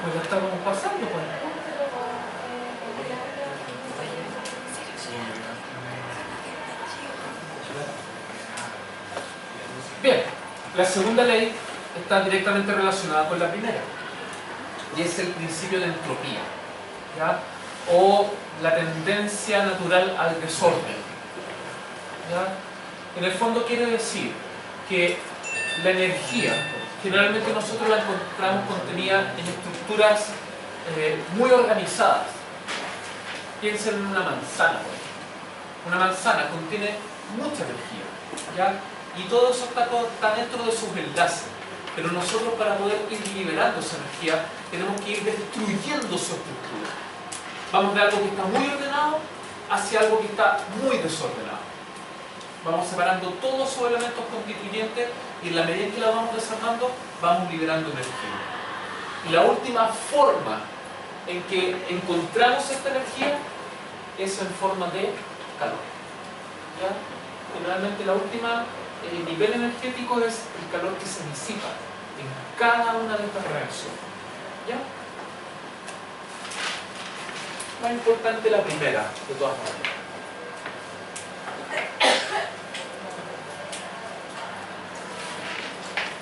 Pues ya estábamos pasando, pues. Bien, la segunda ley está directamente relacionada con la primera y es el principio de entropía, ¿ya? O la tendencia natural al desorden, ¿ya? En el fondo quiere decir que la energía generalmente nosotros la encontramos contenida en estructuras muy organizadas. Piensen en una manzana, por ejemplo. Una manzana contiene mucha energía, ¿ya? Y todo eso está dentro de sus enlaces. Pero nosotros, para poder ir liberando esa energía, tenemos que ir destruyendo su estructura. Vamos de algo que está muy ordenado hacia algo que está muy desordenado. Vamos separando todos sus elementos constituyentes y en la medida en que la vamos desarmando, vamos liberando energía. Y la última forma en que encontramos esta energía es en forma de calor. ¿Ya? Generalmente la última nivel energético es el calor que se disipa en cada una de estas reacciones. ¿Ya? Más importante la primera, de todas maneras.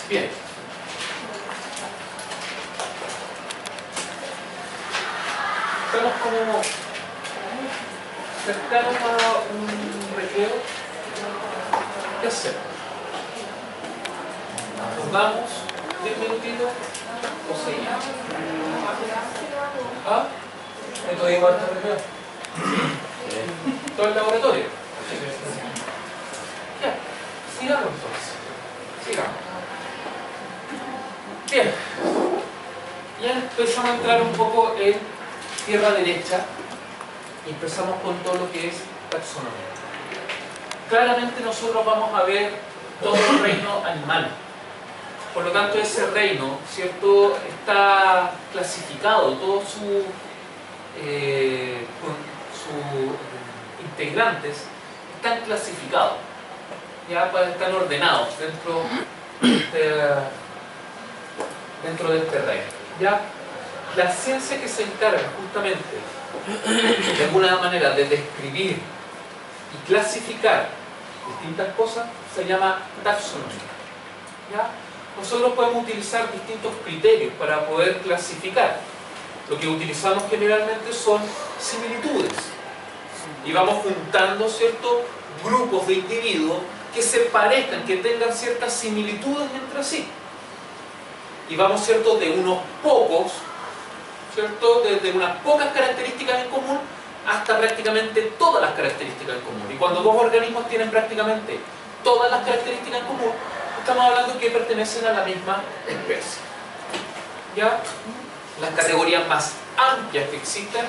Bien. estamos como cercanos a un recreo. ¿Qué hacemos? ¿Nos damos 10 minutitos o seguimos? ¿Ah? ¿Entonces igual está recreo? ¿Todo el laboratorio? Ya, sigamos entonces. Sigamos. Bien. Ya empezamos a entrar un poco en tierra derecha y empezamos con todo lo que es taxonomía. Claramente nosotros vamos a ver todo el reino animal. Por lo tanto, ese reino, ¿cierto?, está clasificado, todos sus integrantes están clasificados, ya están ordenados dentro de este reino. ¿Ya? La ciencia que se encarga justamente, de alguna manera, de describir y clasificar distintas cosas, se llama taxonomía. ¿Ya? Nosotros podemos utilizar distintos criterios para poder clasificar. Lo que utilizamos generalmente son similitudes. Y vamos juntando, ¿cierto?, grupos de individuos que se parezcan, que tengan ciertas similitudes entre sí. Y vamos, ¿cierto?, de unos pocos, ¿cierto?, desde unas pocas características en común hasta prácticamente todas las características en común. Y cuando dos organismos tienen prácticamente todas las características en común, estamos hablando que pertenecen a la misma especie. ¿Ya? Las categorías más amplias que existen,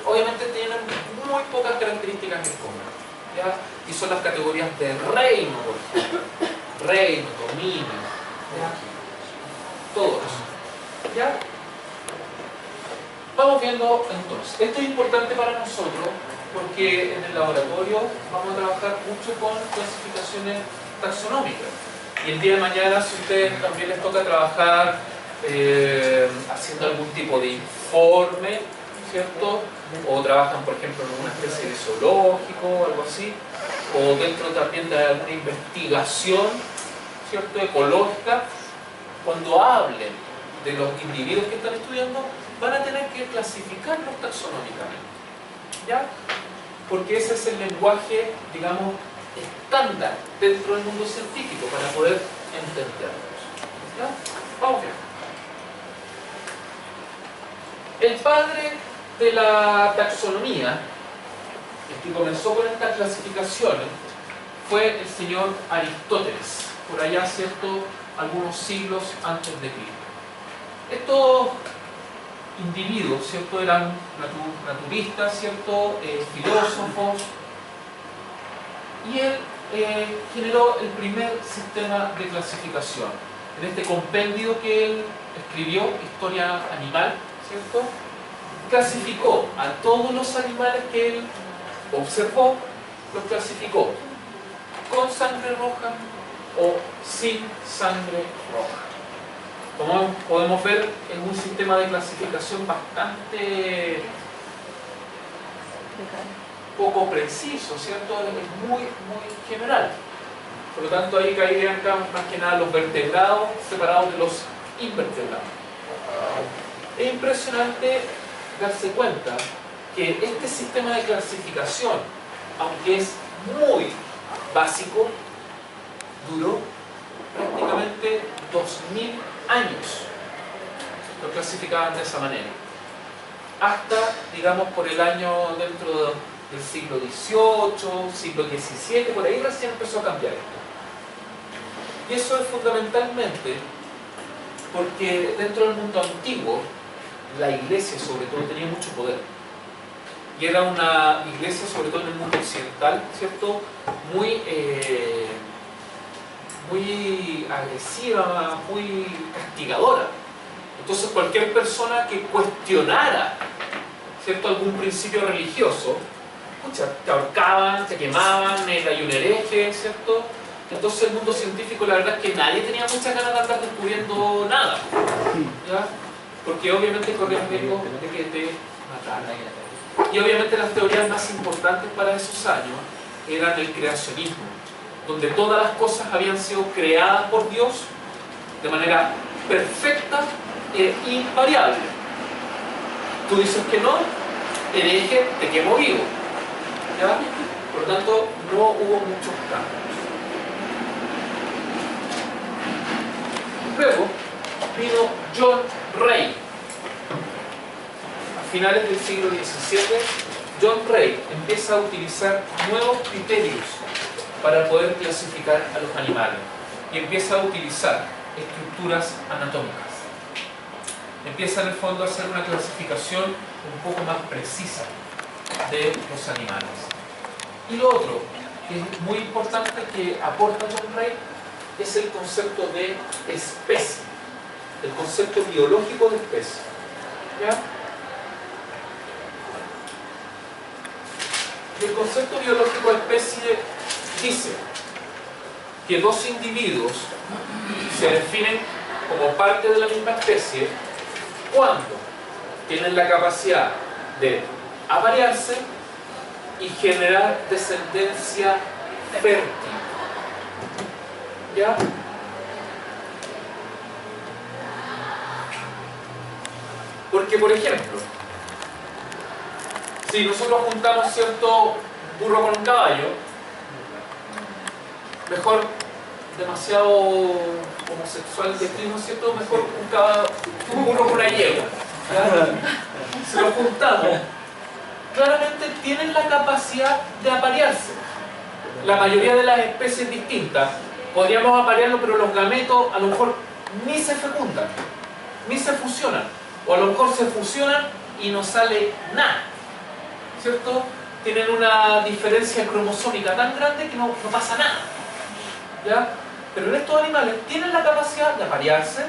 obviamente tienen muy pocas características en común. ¿Ya? Y son las categorías de reino, por ejemplo. Reino, dominio, ¿ya?, todo eso. ¿Ya? Vamos viendo entonces. Esto es importante para nosotros porque en el laboratorio vamos a trabajar mucho con clasificaciones taxonómicas. Y el día de mañana, si a ustedes también les toca trabajar haciendo algún tipo de informe, ¿cierto?, o trabajan, por ejemplo, en una especie de zoológico o algo así, o dentro también de alguna investigación, ¿cierto?, ecológica, cuando hablen de los individuos que están estudiando, van a tener que clasificarlos taxonómicamente. ¿Ya? Porque ese es el lenguaje, digamos, estándar dentro del mundo científico para poder entenderlos. ¿Ya? Vamos bien. El padre de la taxonomía, el que comenzó con estas clasificaciones, fue el señor Aristóteles, por allá, ¿cierto?, algunos siglos antes de Cristo. Estos individuos, ¿cierto?, eran naturistas, ¿cierto?, filósofos, y él generó el primer sistema de clasificación. En este compendio que él escribió, Historia Animal, ¿cierto?, clasificó a todos los animales que él observó, los clasificó con sangre roja o sin sangre roja. Como podemos ver, es un sistema de clasificación bastante poco preciso, ¿cierto? Es muy general. Por lo tanto, ahí caerían más que nada los vertebrados separados de los invertebrados. Es impresionante darse cuenta que este sistema de clasificación, aunque es muy básico, duró prácticamente 2000 años. Lo clasificaban de esa manera. Hasta, digamos, por el año dentro del siglo XVIII, siglo XVII, por ahí recién empezó a cambiar esto. Y eso es fundamentalmente porque dentro del mundo antiguo, la iglesia sobre todo tenía mucho poder. Y era una iglesia, sobre todo en el mundo occidental, ¿cierto?, muy agresiva, muy castigadora. Entonces cualquier persona que cuestionara, ¿cierto?, algún principio religioso, te ahorcaban, te quemaban, hay un hereje, ¿cierto? Entonces el mundo científico, la verdad es que nadie tenía muchas ganas de andar descubriendo nada, ¿ya? Porque obviamente corrían riesgo de que te mataran. Y obviamente las teorías más importantes para esos años eran el creacionismo, donde todas las cosas habían sido creadas por Dios de manera perfecta e invariable. Tú dices que no, hereje, te quemo vivo. ¿Ya? Por lo tanto, no hubo muchos cambios. Luego vino John Ray. A finales del siglo XVII, John Ray empieza a utilizar nuevos criterios para poder clasificar a los animales y empieza a utilizar estructuras anatómicas. Empieza en el fondo a hacer una clasificación un poco más precisa de los animales. Y lo otro, que es muy importante que aporta John Ray, es el concepto de especie, el concepto biológico de especie. ¿Ya? Y el concepto biológico de especie dice que dos individuos se definen como parte de la misma especie cuando tienen la capacidad de aparearse y generar descendencia fértil. ¿Ya? Porque, por ejemplo, si nosotros juntamos cierto burro con un caballo, mejor, demasiado homosexual destino, ¿cierto? Mejor un burro con una yegua. ¿Ya? Si lo juntamos, claramente tienen la capacidad de aparearse. La mayoría de las especies distintas podríamos aparearlo, pero los gametos a lo mejor ni se fecundan, ni se fusionan, o a lo mejor se fusionan y no sale nada, ¿cierto? Tienen una diferencia cromosómica tan grande que no pasa nada, ¿ya? Pero en estos animales tienen la capacidad de aparearse,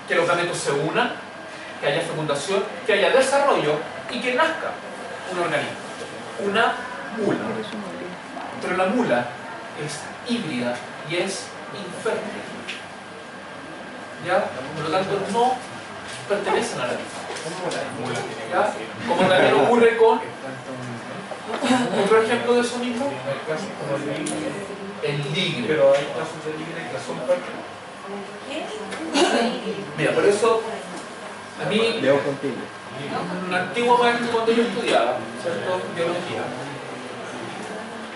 que los gametos se unan, que haya fecundación, que haya desarrollo y que nazca un organismo, una mula. Pero la mula es híbrida y es infértil. ¿Ya? Por lo tanto, no pertenecen a la vida. ¿Ya? Como también ocurre con otro ejemplo de eso mismo, el ligre. Pero hay casos de ligre que son fértiles. Mira, por eso a mí, un antiguo maestro cuando yo estudiaba, ¿cierto? Biología,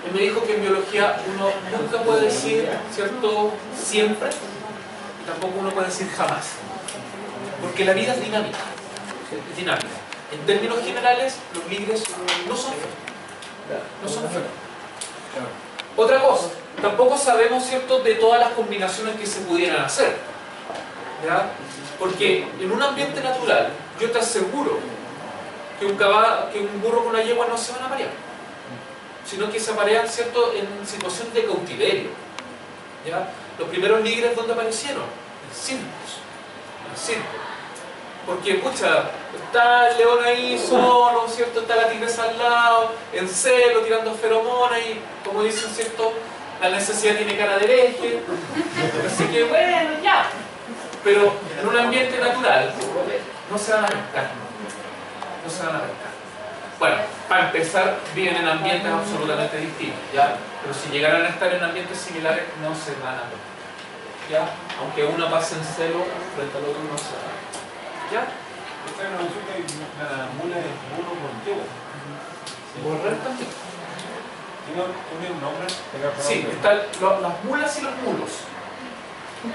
él me dijo que en biología uno nunca puede decir, ¿cierto?, siempre, y tampoco uno puede decir jamás. Porque la vida es dinámica. Es dinámica. En términos generales, los ligres no son fértiles. No son fértiles. Otra cosa, tampoco sabemos, ¿cierto?, de todas las combinaciones que se pudieran hacer. ¿Ya? Porque en un ambiente natural, yo te aseguro que un burro con una yegua no se van a aparear, sino que se aparean, ¿cierto?, en situación de cautiverio. ¿Ya? Los primeros ligres, ¿dónde aparecieron? En circos. En circos. Porque, pucha, está el león ahí solo, ¿cierto? Está la tigresa al lado, en celo, tirando feromonas y, como dicen, ¿cierto?, la necesidad tiene cara de hereje. Así que, bueno, ya. Pero en un ambiente natural no se van a pescar. No se van a pescar. Bueno, para empezar, viven en ambientes absolutamente distintos, ¿ya? Pero si llegaran a estar en ambientes similares, no se van a pescar, ¿ya? Aunque uno pase en celo, frente al otro no se va. ¿Ya? Esta es una mención que la mula es burro con yegua. ¿Borrer también? ¿Tiene un nombre? Sí, están las mulas y los mulos.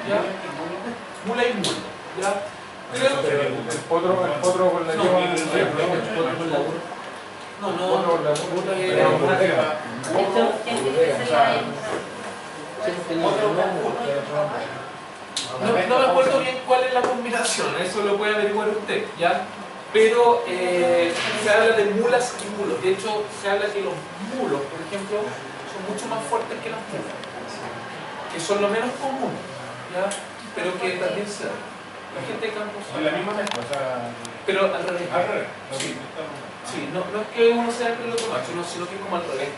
¿Ya? Mula y mulo. ¿Ya? El potro con la yegua. No, mula no me acuerdo bien cuál es la combinación, eso lo puede averiguar usted, ¿ya? Pero se habla de mulas y mulos. De hecho, se habla que los mulos, por ejemplo, son mucho más fuertes que las mulas, que son lo menos común, ¿ya? Pero que también se da. La gente de campo Es la misma mezcla, o sea... pero al revés. Al revés. Sí. Sí, no es que uno sea el piloto macho, sino que es como al revés,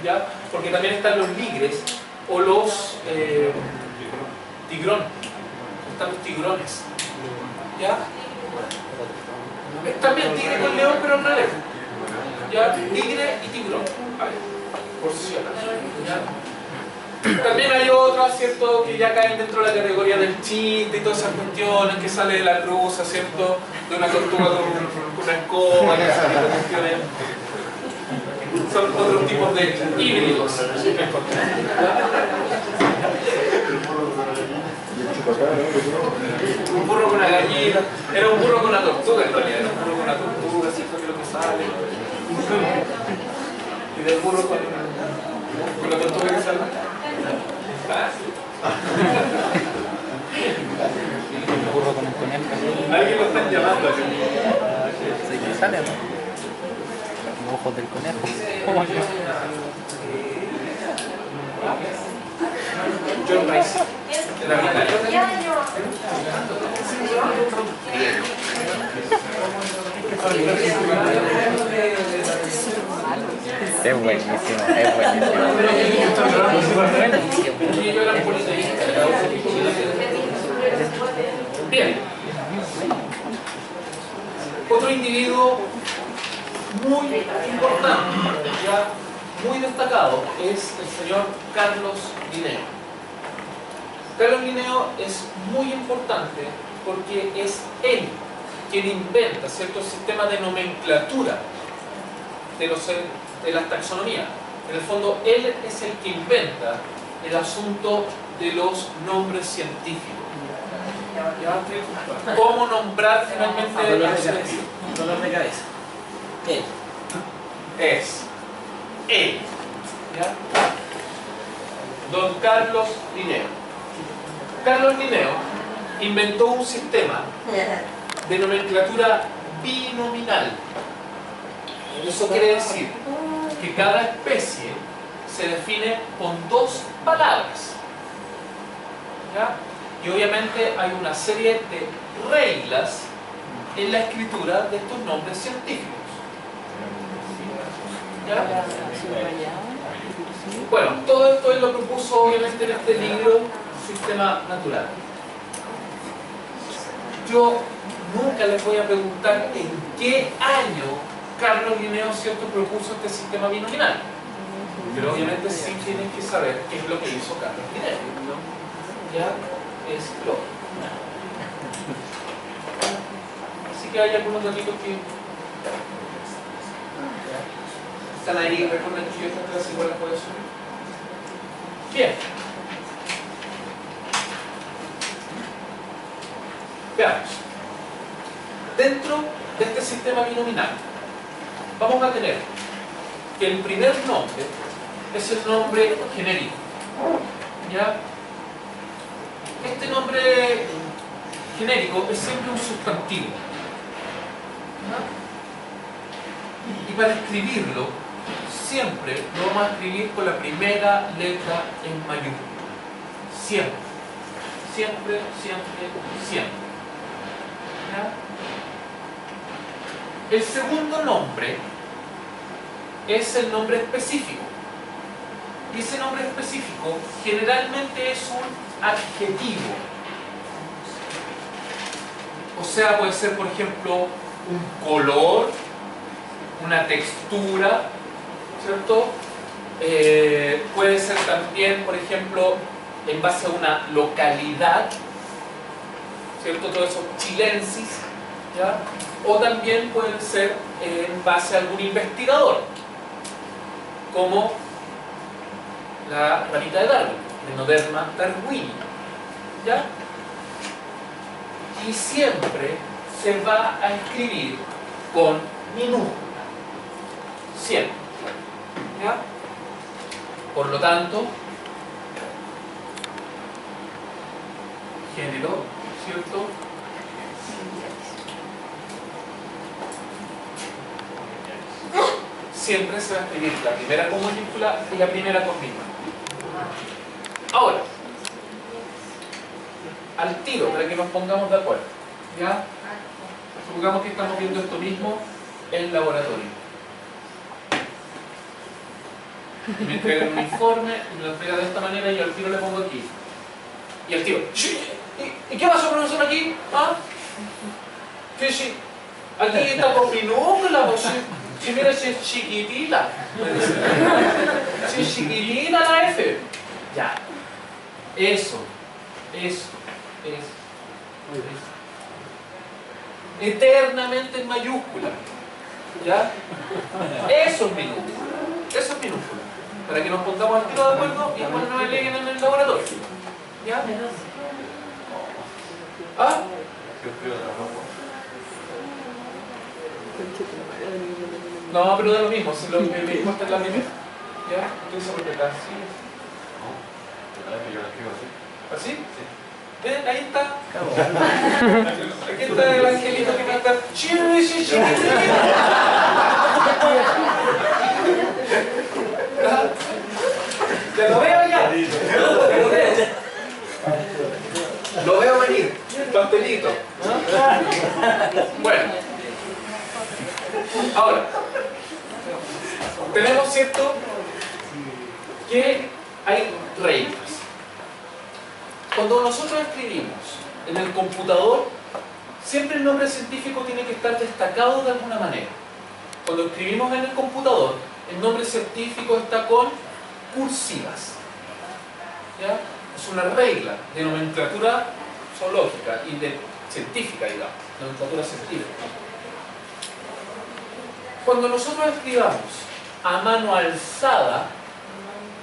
¿ya? Porque también están los ligres o los tigrón. Están los tigrones, ¿ya? También tigre con león, pero al revés, ¿ya? Tigre y tigrón, a ver, por si acaso, ¿ya? También hay otras, ¿cierto?, que ya caen dentro de la categoría del chiste y todas esas cuestiones, que sale de la cruza, ¿cierto?, de una tortuga con una escoba, y esas cuestiones. Son otros tipos de híbridos. Un burro con una gallina, era un burro con una tortuga en realidad, era un burro con una tortuga, ¿cierto?, que es lo que sale. Y del burro con la tortuga que sale. Un burro con un conejo. Alguien lo están llamando aquí. ¿Sí que sale, no? Los ojos del conejo. ¿Cómo es? John Rice. De la vida. Es buenísimo, es buenísimo. Bien. Otro individuo muy importante, ya muy destacado, es el señor Carlos Linneo. Carlos Linneo es muy importante porque es él quien inventa ciertos sistemas de nomenclatura de las taxonomías. En el fondo, él es el que inventa el asunto de los nombres científicos. ¿Ya? ¿Cómo nombrar finalmente Dolor de cabeza. Él. es él? ¿Ya? Don Carlos Linneo. Carlos Linneo inventó un sistema de nomenclatura binominal. Eso quiere decir que cada especie se define con dos palabras. ¿Ya? Y obviamente hay una serie de reglas en la escritura de estos nombres científicos. ¿Ya? Bueno, todo esto él lo propuso obviamente en este libro, Sistema Natural. Yo nunca les voy a preguntar en qué año Carlos Linneo, ¿cierto?, propuso este sistema binominal. Pero obviamente sí tienen que saber qué es lo que hizo Carlos Linneo. Ya es lo. Así que hay algunos datitos que están ahí. Recuerden que yo esta clase igual la puedo subir. Bien. Veamos. Dentro de este sistema binominal vamos a tener que el primer nombre es el nombre genérico. ¿Ya? Este nombre genérico es siempre un sustantivo. ¿Ya? Y para escribirlo, siempre lo vamos a escribir con la primera letra en mayúscula. Siempre. Siempre, siempre, siempre. ¿Ya? El segundo nombre es el nombre específico. Y ese nombre específico generalmente es un adjetivo. O sea, puede ser, por ejemplo, un color, una textura, ¿cierto? Puede ser también, por ejemplo, en base a una localidad, ¿cierto? Todo eso, chilensis, ¿ya? O también pueden ser en base a algún investigador, como la ramita de Darwin, Enoderma darwini, ¿ya? Y siempre se va a escribir con minúscula, siempre, ¿ya? Por lo tanto, género, ¿cierto? Siempre se va a escribir la primera con mayúscula y la primera con minúscula. Ahora, al tiro, para que nos pongamos de acuerdo, ¿ya? Supongamos que estamos viendo esto mismo en laboratorio. Me entregan un informe, me lo entrega de esta manera y yo al tiro le pongo aquí. Y el tiro, ¿y qué pasó, profesor, aquí? ¿Ah? ¿Qué sí? Aquí está con minúscula, pues si mira, si es chiquitita. Si es chiquitita la F. Ya. Eso. Eternamente en mayúscula. ¿Ya? Eso es minúscula. Eso es minúscula. Para que nos pongamos al tiro de acuerdo y después nos eleguen en el laboratorio. ¿Ya? ¿Ah? Yo escribo de rojo. No, pero da lo mismo. Si lo que me importa es la primera. ¿Ya? Utiliza por acá. ¿Sí? ¿Verdad que yo lo escribo así? ¿Así? Sí. ¿Ven? Ahí está. Aquí está el angelito que canta. ¡Ya lo veo ya! Lo veo venir. Pastelito. Bueno. Ahora. Tenemos, ¿cierto?, que hay reglas. Cuando nosotros escribimos en el computador, siempre el nombre científico tiene que estar destacado de alguna manera. Cuando escribimos en el computador, el nombre científico está con cursivas. ¿Ya? Es una regla de nomenclatura zoológica y de científica, digamos, nomenclatura científica. Cuando nosotros escribamos a mano alzada,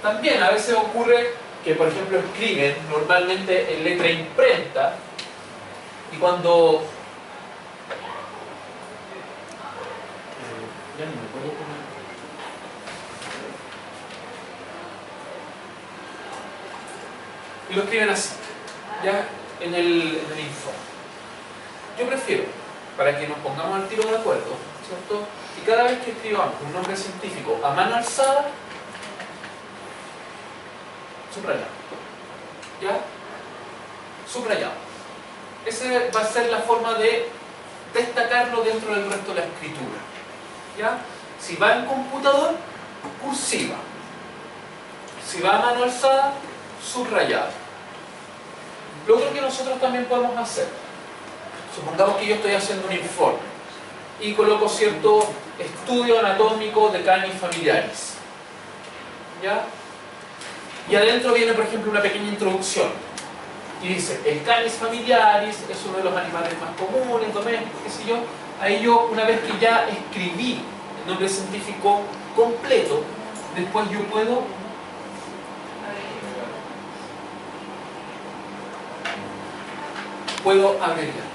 también a veces ocurre que, por ejemplo, escriben normalmente en letra imprenta y cuando... ya ni me acuerdo cómo... y lo escriben así, ya en el informe. Yo prefiero, para que nos pongamos al tiro de acuerdo, ¿cierto?, y cada vez que escribamos un nombre científico a mano alzada, subrayado. ¿Ya? Subrayado. Esa va a ser la forma de destacarlo dentro del resto de la escritura. ¿Ya? Si va en computador, cursiva. Si va a mano alzada, subrayado. Lo otro que nosotros también podemos hacer, supongamos que yo estoy haciendo un informe y coloco cierto estudio anatómico de canis familiaris. ¿Ya? Y adentro viene, por ejemplo, una pequeña introducción. Y dice, el Canis familiaris es uno de los animales más comunes, domésticos, qué sé yo. Ahí yo, una vez que ya escribí el nombre científico completo, después yo puedo abreviar.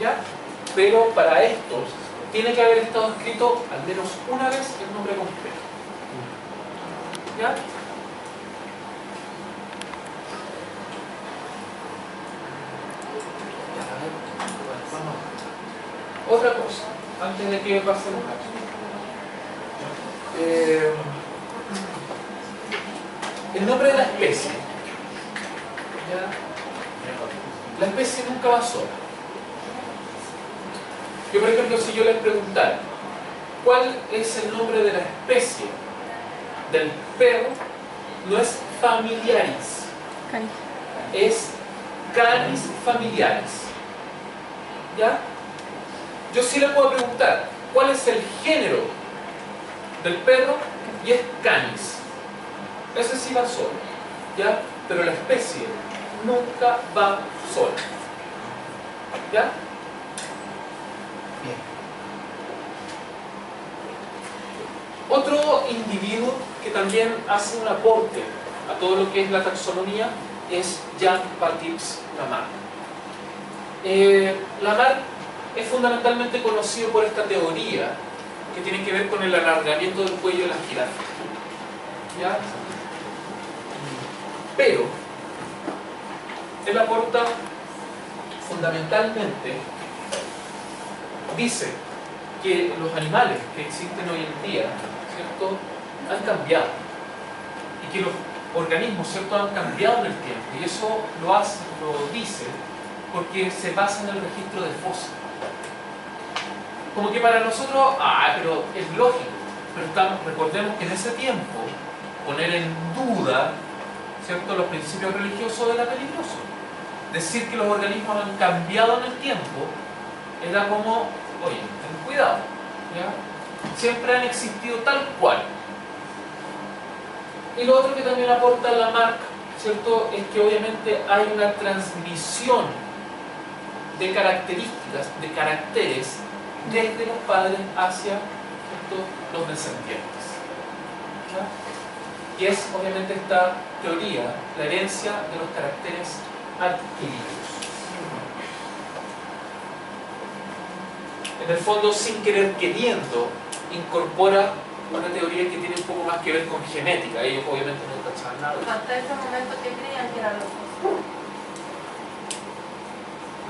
¿Ya? Pero para esto, tiene que haber estado escrito al menos una vez el nombre completo. ¿Ya? Otra cosa, antes de que pasemos aquí. El nombre de la especie. ¿Ya? La especie nunca va sola. Yo, por ejemplo, si yo les preguntara ¿cuál es el nombre de la especie del perro? No es familiaris, es Canis familiaris. ¿Ya? Yo sí le puedo preguntar ¿cuál es el género del perro? Y es Canis. Ese sí va solo, ¿ya? Pero la especie nunca va sola. ¿Ya? Bien. Otro individuo que también hace un aporte a todo lo que es la taxonomía es Jean-Baptiste Lamarck. Lamarck es fundamentalmente conocido por esta teoría que tiene que ver con el alargamiento del cuello de la jirafa. ¿Ya? Pero él aporta fundamentalmente, dice que los animales que existen hoy en día, ¿cierto?, han cambiado y que los organismos, ¿cierto?, han cambiado en el tiempo, y eso lo dice porque se basa en el registro de fósiles. Como que para nosotros, pero es lógico, pero recordemos que en ese tiempo poner en duda, ¿cierto?, los principios religiosos era peligroso. Decir que los organismos han cambiado en el tiempo era como, oye, ten cuidado, ¿ya? Siempre han existido tal cual. Y lo otro que también aporta Lamarck, ¿cierto?, es que obviamente hay una transmisión de características, de caracteres, desde los padres hacia, ¿cierto?, los descendientes. ¿Ya? Y es obviamente esta teoría, la herencia de los caracteres adquiridos. En el fondo, sin querer queriendo, incorpora una teoría que tiene un poco más que ver con genética. Ellos obviamente no cachaban nada. Hasta ese momento, ¿qué creían que eran los fósiles?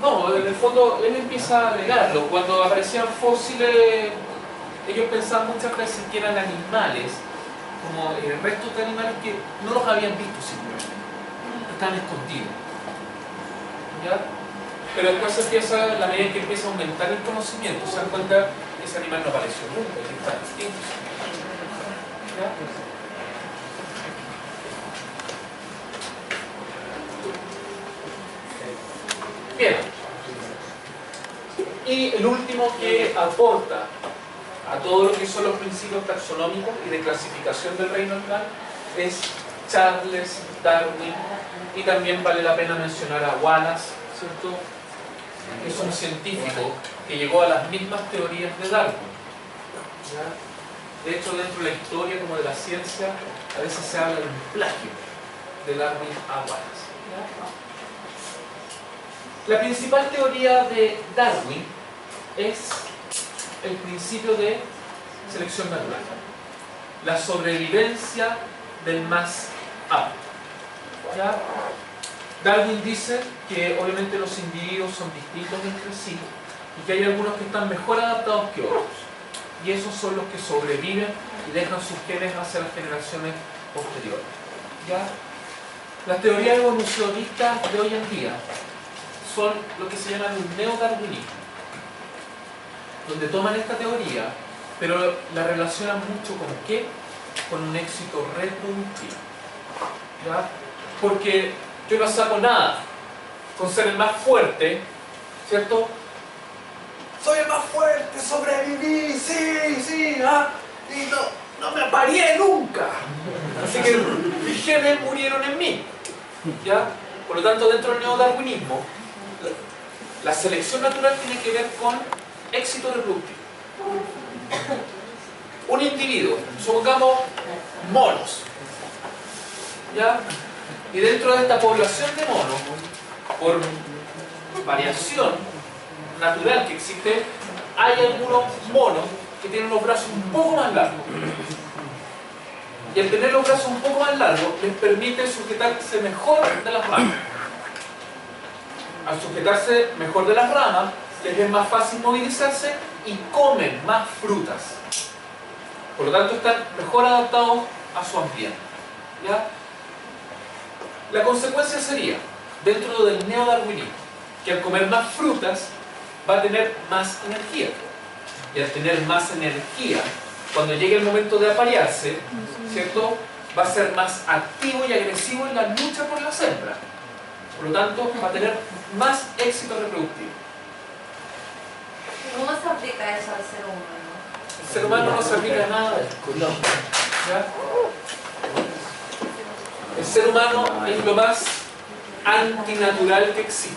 No, en el fondo él empieza a negarlo. Cuando aparecían fósiles, ellos pensaban muchas veces que eran animales, como el resto de animales que no los habían visto simplemente, están escondidos. ¿Ya? Pero después se empieza, la medida en que empieza a aumentar el conocimiento, se dan cuenta que ese animal no apareció nunca, que está extinto. ¿Ya? Bien. Y el último que aporta a todo lo que son los principios taxonómicos y de clasificación del reino animal es Charles Darwin, y también vale la pena mencionar a Wallace, ¿cierto?, que es un científico que llegó a las mismas teorías de Darwin. ¿Ya? De hecho, dentro de la historia como de la ciencia, a veces se habla de un plagio de Darwin a Wallace. ¿Ya? La principal teoría de Darwin es el principio de selección natural, la sobrevivencia del más apto. ¿Ya? Darwin dice que obviamente los individuos son distintos entre sí y que hay algunos que están mejor adaptados que otros, y esos son los que sobreviven y dejan sus genes hacia las generaciones posteriores. ¿Ya? Las teorías evolucionistas de hoy en día son lo que se llama un neodarwinismo, donde toman esta teoría, pero la relacionan mucho con ¿qué? Con un éxito reproductivo. ¿Ya? Porque yo no saco nada con ser el más fuerte, ¿cierto? Soy el más fuerte, sobreviví, sí, y no me apareé nunca. Así que mis genes murieron en mí. ¿Ya? Por lo tanto, dentro del neodarwinismo, la selección natural tiene que ver con éxito reproductivo. Un individuo, supongamos monos, ¿ya? Y dentro de esta población de monos, por variación natural que existe, hay algunos monos que tienen los brazos un poco más largos. Y al tener los brazos un poco más largos, les permite sujetarse mejor de las ramas. Al sujetarse mejor de las ramas, les es más fácil movilizarse y comen más frutas. Por lo tanto, están mejor adaptados a su ambiente. ¿Ya? La consecuencia sería, dentro del neodarwinismo, que al comer más frutas va a tener más energía. Y al tener más energía, cuando llegue el momento de aparearse, ¿cierto?, va a ser más activo y agresivo en la lucha por las hembras. Por lo tanto, va a tener más éxito reproductivo. ¿Cómo se aplica eso al ser humano? El ser humano no se aplica a nada de esto. ¿Ya? El ser humano es lo más antinatural que existe.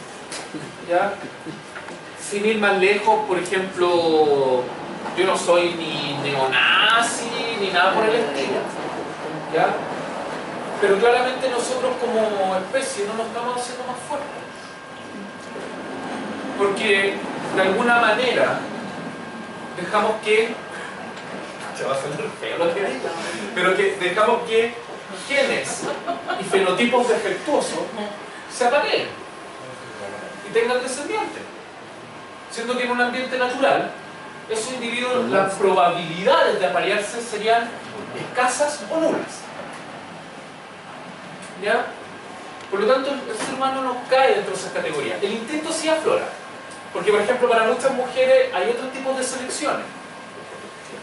¿Ya? Sin ir más lejos, por ejemplo, yo no soy ni neonazi ni nada por el estilo. ¿Ya? Pero claramente nosotros como especie no nos estamos haciendo más fuertes. Porque de alguna manera dejamos que, se va a salir feo lo que diga, pero que dejamos que genes y fenotipos defectuosos se apaguen y tengan descendientes. Siendo que en un ambiente natural, esos individuos, las probabilidades de aparearse serían escasas o nulas. ¿Ya? Por lo tanto, el ser humano no cae dentro de esas categorías. El instinto sí aflora. Porque, por ejemplo, para muchas mujeres hay otros tipos de selecciones.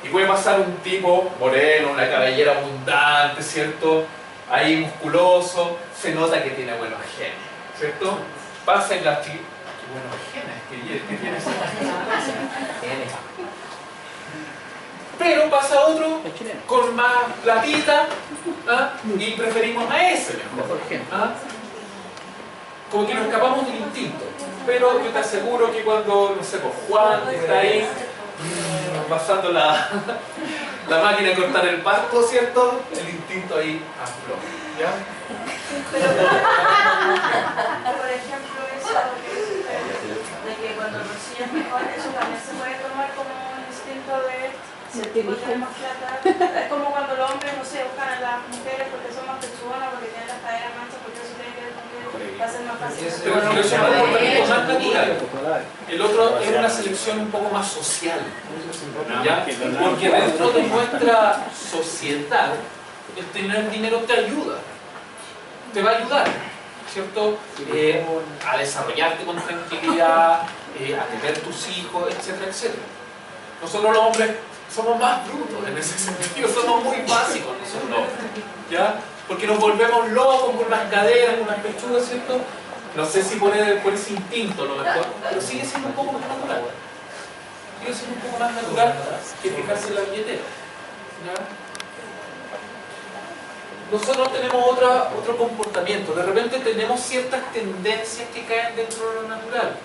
Y puede pasar un tipo moreno, una cabellera abundante, ¿cierto? Ahí musculoso, se nota que tiene buenos genes, ¿cierto? Pasa en las chicas. ¡Qué buenos genes que tiene esa genes! Pero pasa otro Es chileno. con más platita, ¿ah? Y preferimos a ese mejor. Mejor gente. ¿Ah? Como que nos escapamos del instinto. Pero yo te aseguro que cuando, no sé, pues Juan está ahí pasando la máquina a cortar el pasto, ¿cierto? El instinto ahí aflora. ¿Ya? Por ejemplo, eso de que cuando el bolsillo es mejor, eso también se puede tomar como un instinto de sentir más plata. Es como cuando los hombres, no sé, buscan a las mujeres porque son más pechugonas, porque tienen las caderas manchas, porque eso tiene que ver con que va a ser más fácil. Pero eso es un comportamiento más natural. El otro es una selección un poco más social. ¿Ya? Porque dentro de nuestra sociedad, el tener dinero te ayuda. Te va a ayudar, ¿cierto? A desarrollarte con tranquilidad, a tener tus hijos, etcétera, etcétera. Nosotros los hombres somos más brutos en ese sentido, somos muy básicos nosotros, ¿ya? Porque nos volvemos locos con las caderas, con las pechugas, ¿cierto? No sé si por ese instinto lo mejor, pero sigue siendo un poco más natural. Sigue siendo un poco más natural que fijarse en la billetera, ¿ya? Nosotros tenemos otro comportamiento, de repente tenemos ciertas tendencias que caen dentro de lo natural,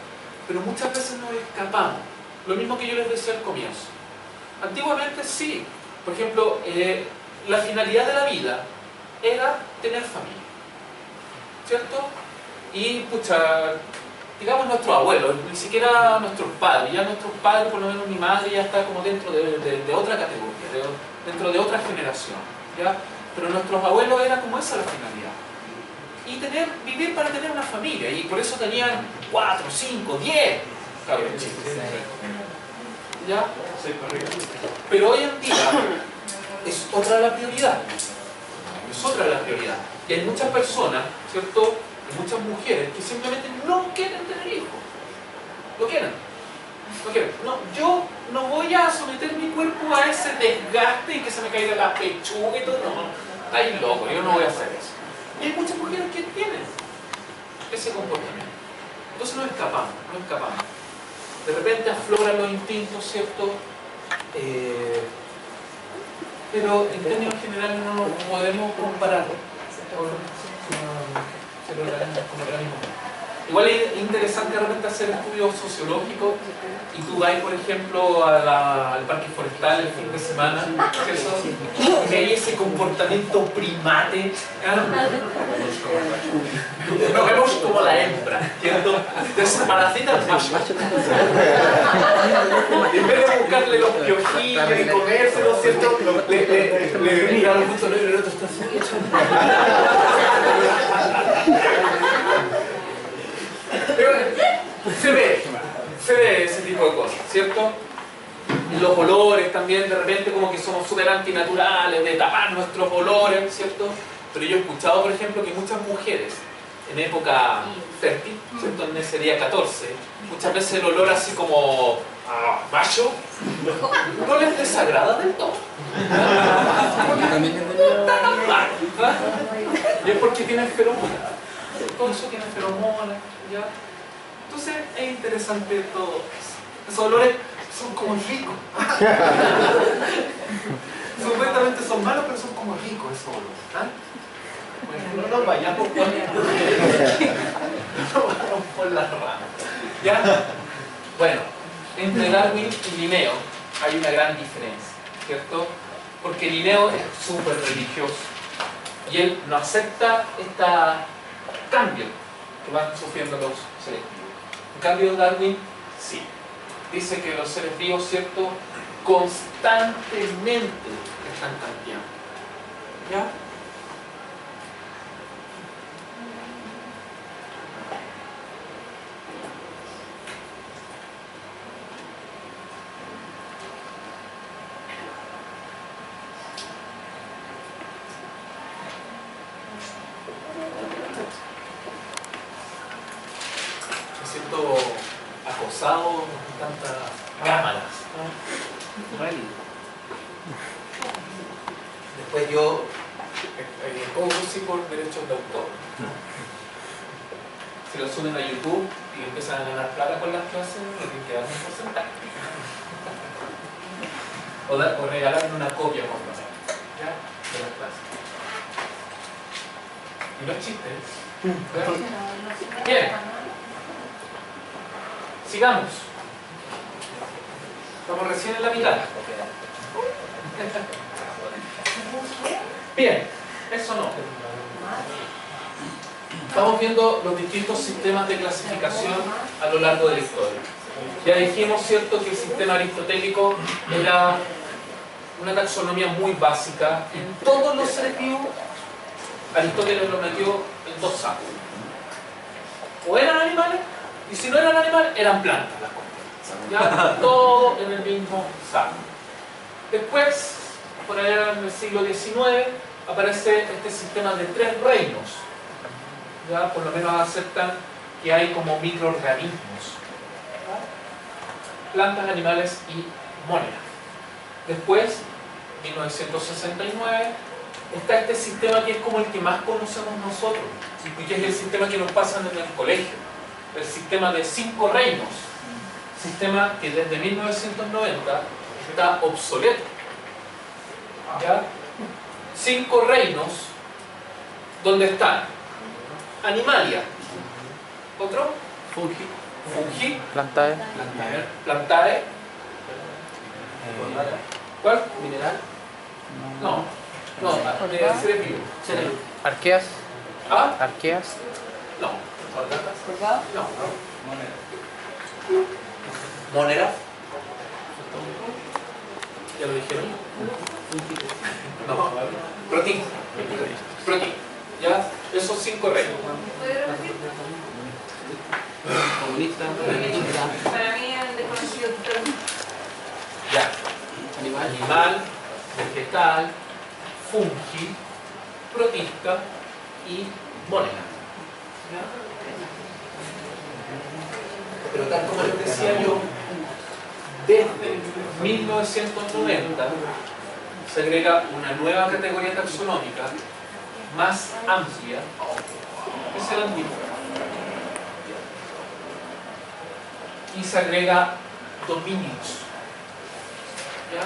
pero muchas veces nos escapamos. Lo mismo que yo les decía al comienzo. Antiguamente sí, por ejemplo, la finalidad de la vida era tener familia, ¿cierto? Y pucha, digamos nuestros abuelos, ni siquiera nuestros padres, ya nuestros padres, por lo menos mi madre ya está como dentro de otra categoría, dentro de otra generación, ¿ya? Pero nuestros abuelos era como esa la finalidad. Y vivir para tener una familia. Y por eso tenían 4, 5, 10 cabros chicos. ¿Ya? Pero hoy en día es otra la prioridad. Es otra la prioridad. Y hay muchas personas, ¿cierto? Y muchas mujeres que simplemente no quieren tener hijos. No quieren. No quieren. No, yo no voy a someter mi cuerpo a ese desgaste y que se me caiga la pechuga y todo. No, está loco, yo no voy a hacer eso. Y hay muchas mujeres que tienen ese comportamiento. Entonces nos escapamos. De repente afloran los instintos, ¿cierto? Pero en términos generales no nos podemos comparar con el organismo. Igual es interesante realmente hacer estudios sociológicos y tú vas, por ejemplo, al parque forestal el fin de semana, ¿cierto? Y veis ese comportamiento primate, lo vemos como la hembra, ¿cierto? Desparasita al macho. En vez de buscarle los piojillos y comérselos, ¿cierto? Le mira al punto negro y el otro está así. Se ve ese tipo de cosas, ¿cierto? Los olores también, de repente como que somos súper antinaturales, de tapar nuestros olores, ¿cierto? Pero yo he escuchado, por ejemplo, que muchas mujeres en época fértil, ¿cierto? En ese día 14, muchas veces el olor así como a macho no les desagrada del todo. Está tan mal, ¿ah? Y es porque tienen feromonas. Todo eso tiene feromonas, ¿ya? Entonces es interesante todo eso. Esos olores son como ricos. Supuestamente son malos, pero son como ricos esos olores. ¿Ah? Bueno, no nos vayamos por las ramas. ¿Ya? Bueno, entre Darwin y Linneo hay una gran diferencia, ¿cierto? Porque Linneo es súper religioso y él no acepta este cambio que van sufriendo los seres vivos. En cambio, Darwin sí. Dice que los seres vivos, ¿cierto?, constantemente están cambiando. ¿Ya? Me siento acosado con tantas cámaras, ¿no? Después yo cobro sí por derechos de autor. Si lo suben a YouTube y empiezan a ganar plata con las clases, tienen que dar un porcentaje. o regalarme una copia por lo menos, ¿ya? De las clases. Y no es chiste, ¿ya? Bien. Sigamos. Estamos recién en la mitad. Bien, eso no. Estamos viendo los distintos sistemas de clasificación a lo largo de la historia. Ya dijimos, ¿cierto?, que el sistema aristotélico era una taxonomía muy básica y todos los seres vivos Aristóteles lo metió en dos sacos. O eran animales, y si no eran animales, eran plantas las cosas. Ya, todo en el mismo saco. Después, por allá en el siglo XIX, aparece este sistema de 3 reinos. Ya, por lo menos aceptan que hay como microorganismos. Plantas, animales y monedas. Después, 1969, está este sistema que es como el que más conocemos nosotros y que es el sistema que nos pasan en el colegio, el sistema de 5 reinos, sistema que desde 1990 está obsoleto. ¿Ya? 5 reinos donde están Animalia, otro, Fungi, Plantae. Plantae, ¿cuál? Mineral. No, seres vivos. Arqueas. ¿Ah? Arqueas. No. ¿Colgado? No. Monera. ¿Ya lo dijeron? No. Protein. ¿Ya? Esos 5 reinos. ¿Puede repetir? Comunista. Para mí es desconocido total. Ya. Animal, vegetal, fungi, protista y moneda. ¿Ya? Pero tal como les decía yo, desde 1990 se agrega una nueva categoría taxonómica más amplia, que es el antípoda. Y se agrega dominios. ¿Ya?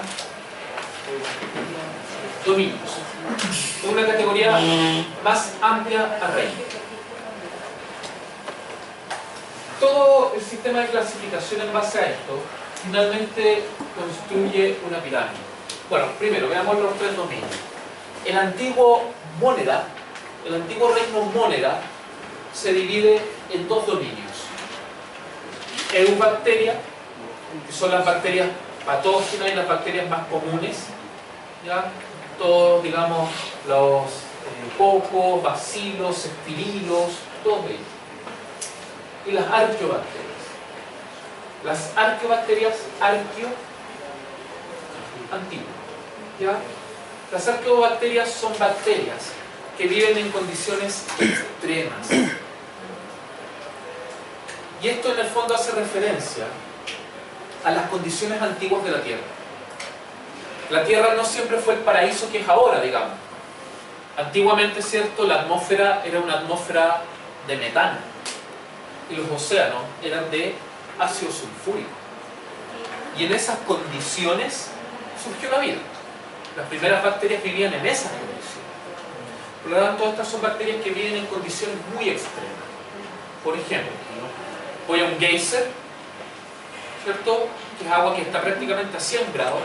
Dominios. Es una categoría más amplia a reino. Todo el sistema de clasificación en base a esto finalmente construye una pirámide. Bueno, primero veamos los 3 dominios. El antiguo Mónera, el antiguo reino Mónera, se divide en 2 dominios. Eubacteria, que son las bacterias patógenas y las bacterias más comunes, ¿ya? Todos, digamos, los cocos, bacilos, espirilos, todos ellos. Y las arqueobacterias. Las arqueobacterias, antiguas. ¿Ya? Las arqueobacterias son bacterias que viven en condiciones extremas. Y esto en el fondo hace referencia a las condiciones antiguas de la Tierra. La Tierra no siempre fue el paraíso que es ahora, digamos. Antiguamente, ¿cierto?, la atmósfera era una atmósfera de metano y los océanos eran de ácido sulfúrico. Y en esas condiciones surgió la vida. Las primeras bacterias vivían en esas condiciones. Por lo tanto, estas son bacterias que viven en condiciones muy extremas. Por ejemplo, voy a un geyser, ¿cierto?, que es agua que está prácticamente a 100 grados.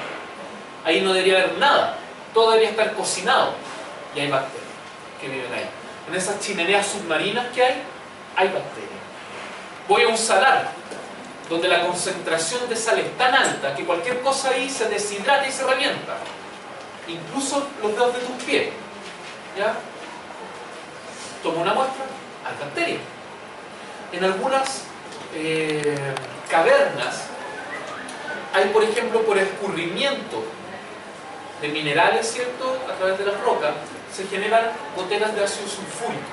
Ahí no debería haber nada, todo debería estar cocinado. Y hay bacterias que viven ahí. En esas chimeneas submarinas que hay bacterias. Voy a un salar, donde la concentración de sal es tan alta que cualquier cosa ahí se deshidrata y se revienta. Incluso los dedos de tus pies. ¿Ya? Tomo una muestra, hay bacterias. En algunas cavernas hay, por ejemplo, por escurrimiento de minerales, ¿cierto?, a través de las rocas, se generan goteras de ácido sulfúrico.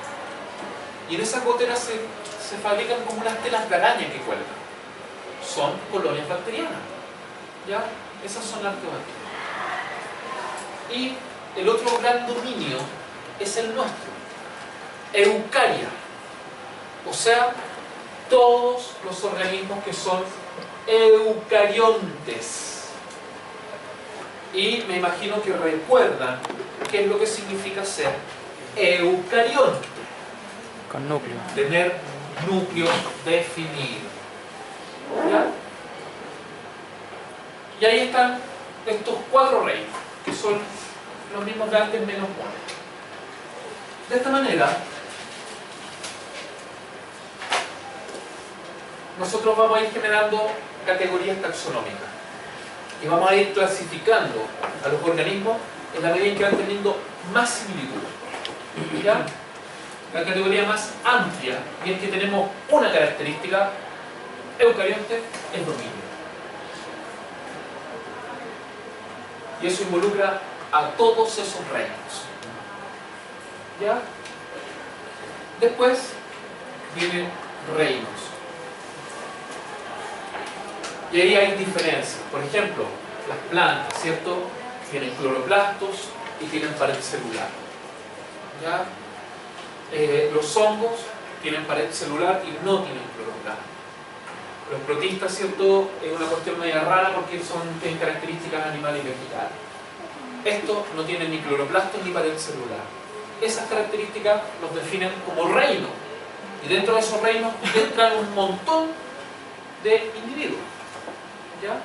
Y en esas goteras se fabrican como unas telas de araña que cuelgan. Son colonias bacterianas. ¿Ya? Esas son arqueobacterias. Y el otro gran dominio es el nuestro. Eucaria. O sea, todos los organismos que son eucariontes. Y me imagino que recuerdan qué es lo que significa ser eucarión. Con núcleo. Tener núcleo definido. ¿Ya? Y ahí están estos 4 reinos, que son los mismos de antes menos 1. De esta manera, nosotros vamos a ir generando categorías taxonómicas y vamos a ir clasificando a los organismos en la medida en que van teniendo más similitud. ¿Ya? La categoría más amplia, y es que tenemos una característica eucarionte, es dominio. Y eso involucra a todos esos reinos. ¿Ya? Después vienen reinos. Y ahí hay diferencias. Por ejemplo, las plantas, ¿cierto? Tienen cloroplastos y tienen pared celular. ¿Ya? Los hongos tienen pared celular y no tienen cloroplastos. Los protistas, ¿cierto? Es una cuestión media rara porque tienen características animales y vegetales. Estos no tienen ni cloroplastos ni pared celular. Esas características los definen como reinos. Y dentro de esos reinos entran un montón de individuos. ¿Ya?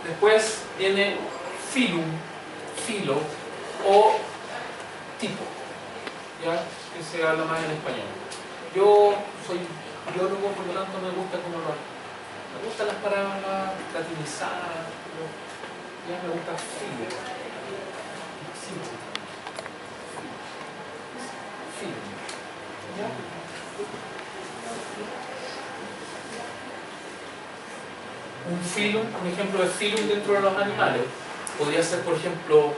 Después viene filum, filo o tipo, ¿ya? Que se habla más en español. Yo soy biólogo, por lo tanto me gusta cómo lo hago. Me gustan las palabras latinizadas, ya me gusta filo. Filo. ¿Ya? Un filum, un ejemplo de filum dentro de los animales, podría ser, por ejemplo,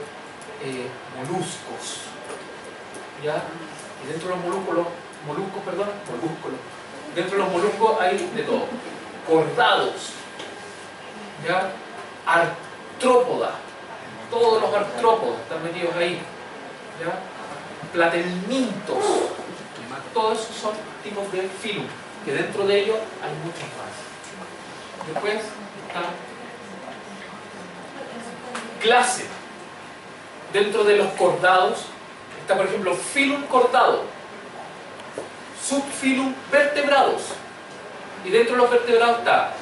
moluscos. ¿Ya? Y dentro de los moluscos, dentro de los moluscos hay de todo. Cordados, ¿ya? Artrópoda, todos los artrópodos están metidos ahí, ¿ya? Platelmintos, todos esos son tipos de filum, que dentro de ellos hay muchos más. Después está clase. Dentro de los cordados está, por ejemplo, filum cordado, subfilum vertebrados. Y dentro de los vertebrados está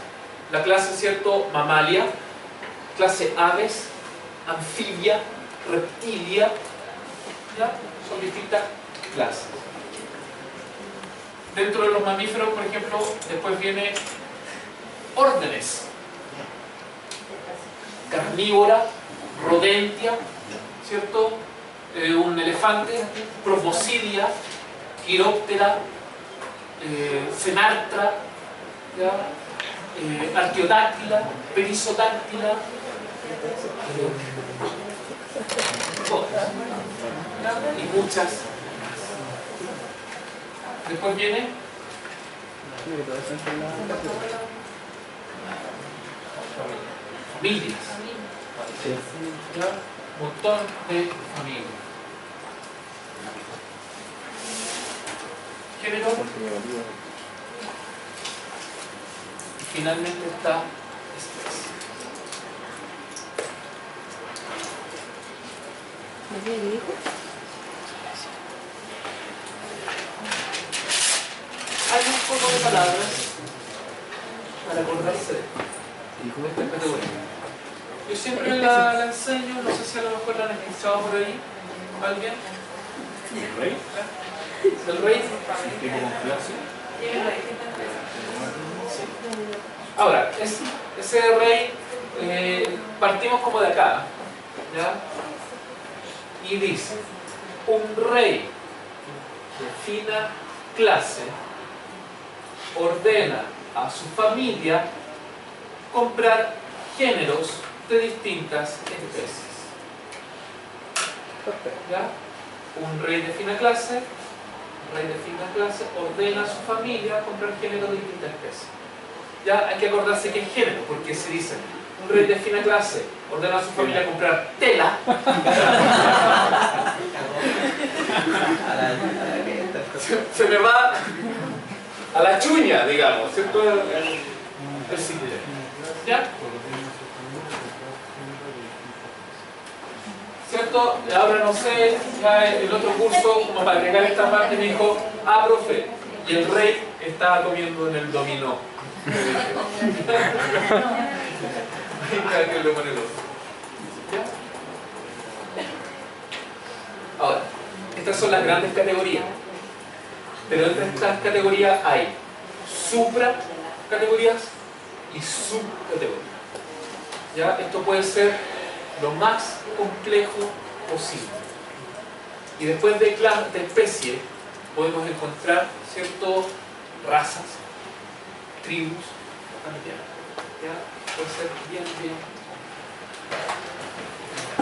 la clase, ¿cierto?, mamalia, clase aves, anfibia, reptilia. ¿Ya? Son distintas clases. Dentro de los mamíferos, por ejemplo, después viene órdenes: carnívora, rodentia, ¿cierto? Un elefante, proboscidea, quiróptera, cenartra, arqueodáctila, perisodáctila, y muchas más. Después viene familias. ¿Ya? Un montón de familias. Género. Y finalmente está especie. Hay un poco de palabras para acordarse de esta categoría. Yo siempre la enseño, no sé si a lo mejor la han escuchado por ahí. ¿Alguien? ¿El rey? ¿El rey? ¿Tipo con clase? Ahora, ese rey, partimos como de acá, ¿ya? Y dice: un rey de fina clase ordena a su familia comprar géneros de distintas especies. ¿Ya? Un rey de fina clase ordena a su familia comprar géneros de distintas especies. Ya hay que acordarse que es género, porque se dice: un rey de fina clase ordena a su familia comprar tela. Se me va a la chuña, digamos, ¿cierto? El sistema. ¿Ya? ¿Cierto? Ahora no sé, ya el otro curso, como para agregar esta parte, me dijo, ah, profe, y el rey estaba comiendo en el dominó. Cada quien le pone el otro. ¿Ya? Ahora, estas son las grandes categorías. Pero entre estas categorías hay supracategorías y subcategorías. ¿Ya? Esto puede ser lo más complejo posible. Y después de especie podemos encontrar ciertas razas, tribus, familiares. ¿Ya? Puede ser bien.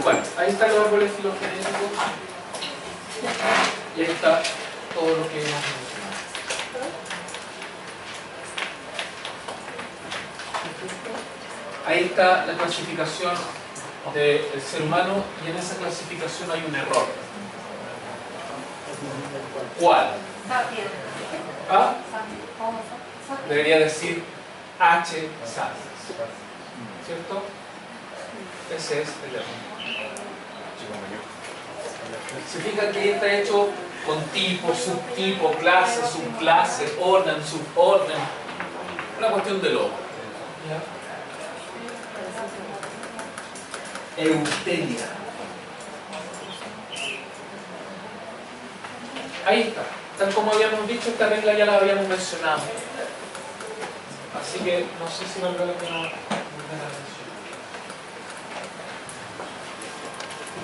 Bueno, ahí están los árboles filogenéticos. Y ahí está todo lo que hemos mencionado. Ahí está la clasificación del ser humano y en esa clasificación hay un error. ¿Cuál? ¿Ah? Debería decir H. sapiens. ¿Cierto? Ese es el error. Se fijan que está hecho con tipo, subtipo, clase, subclase, orden, suborden. Una cuestión de loco. Euteria. Ahí está. Tal como habíamos dicho, esta regla ya la habíamos mencionado. Así que no sé si valdrá la pena volver a mencionar.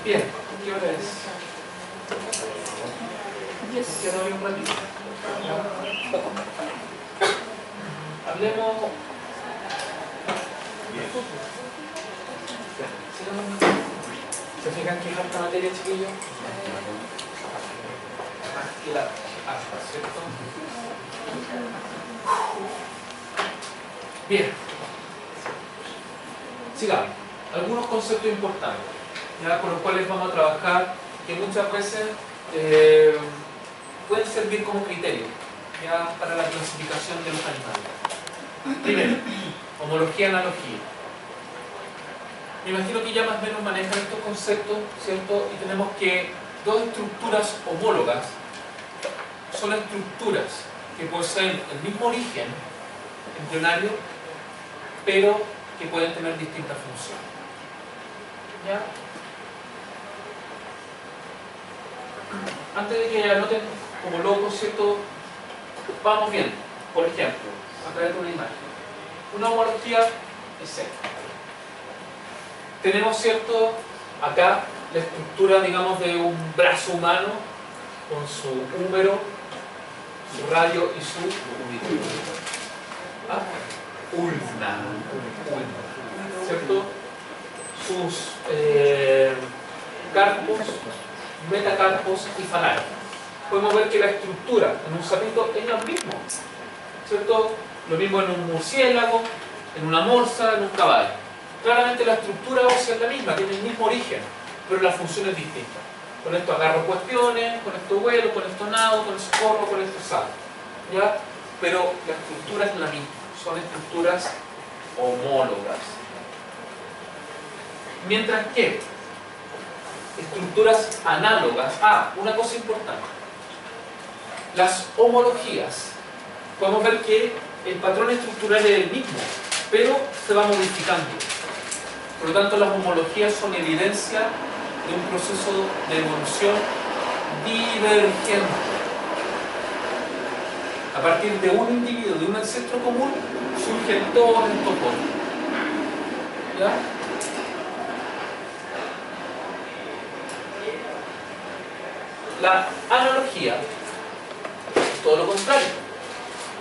Bien, ¿qué hora es? Queda hoy un ratito. Hablemos. ¿Se fijan que es harta materia, chiquillos? Y la alfa, ¿cierto? Bien. Sigamos. Algunos conceptos importantes, ya con los cuales vamos a trabajar, que muchas veces pueden servir como criterio ya para la clasificación de los animales. Primero, homología, analogía. Me imagino que ya más o menos manejan estos conceptos, ¿cierto? Y tenemos que dos estructuras homólogas son estructuras que poseen el mismo origen embrionario, pero que pueden tener distintas funciones. ¿Ya? Antes de que anoten como locos, ¿cierto? Vamos viendo, por ejemplo, a través de una imagen. Una homología es esta. Tenemos, ¿cierto? Acá la estructura, digamos, de un brazo humano con su húmero, su radio y su ulna, ¿cierto? Sus carpos, metacarpos y falanges. Podemos ver que la estructura en un sapito es la misma, ¿cierto? Lo mismo en un murciélago, en una morsa, en un caballo. Claramente la estructura ósea es la misma, tiene el mismo origen, pero la función es distinta. Con esto agarro cuestiones, con esto vuelo, con esto nado, con esto corro, con esto salto. ¿Ya? Pero la estructura es la misma, son estructuras homólogas. Mientras que estructuras análogas, una cosa importante, las homologías, podemos ver que el patrón estructural es el mismo, pero se va modificando. Por lo tanto, las homologías son evidencia de un proceso de evolución divergente. A partir de un individuo, de un ancestro común, surgen todos estos polos. ¿Ya? La analogía es todo lo contrario.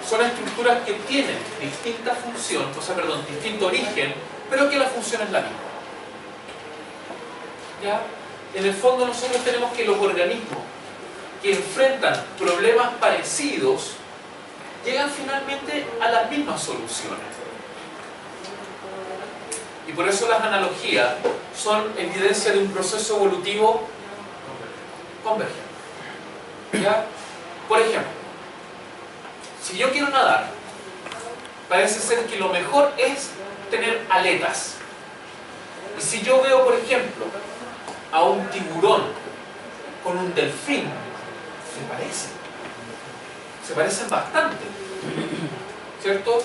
Son estructuras que tienen distinta función, distinto origen, pero que la función es la misma. ¿Ya? En el fondo nosotros tenemos que los organismos que enfrentan problemas parecidos llegan finalmente a las mismas soluciones. Y por eso las analogías son evidencia de un proceso evolutivo convergente. ¿Ya? Por ejemplo, Si yo quiero nadar, parece ser que lo mejor es tener aletas. Y si yo veo, por ejemplo, a un tiburón con un delfín, se parecen bastante, ¿cierto?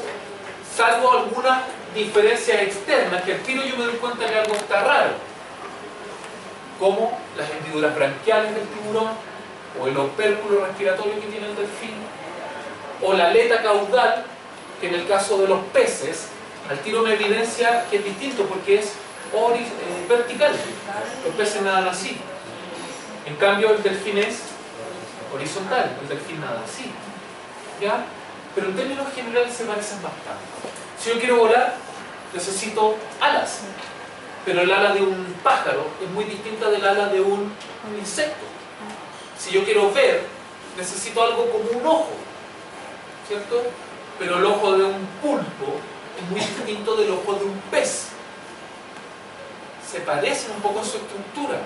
Salvo algunas diferencias externas que al tiro yo me doy cuenta que algo está raro, como las hendiduras branquiales del tiburón, o el opérculo respiratorio que tiene el delfín, o la aleta caudal, que en el caso de los peces, al tiro me evidencia que es distinto porque es vertical. Los peces nadan así. En cambio el delfín es horizontal, el delfín nada así. ¿Ya? Pero en términos generales se parecen bastante. Si yo quiero volar, necesito alas. Pero el ala de un pájaro es muy distinta del ala de un insecto. Si yo quiero ver, necesito algo como un ojo, ¿cierto? Pero el ojo de un pulpo es muy distinto del ojo de un pez. Se parecen un poco en su estructura,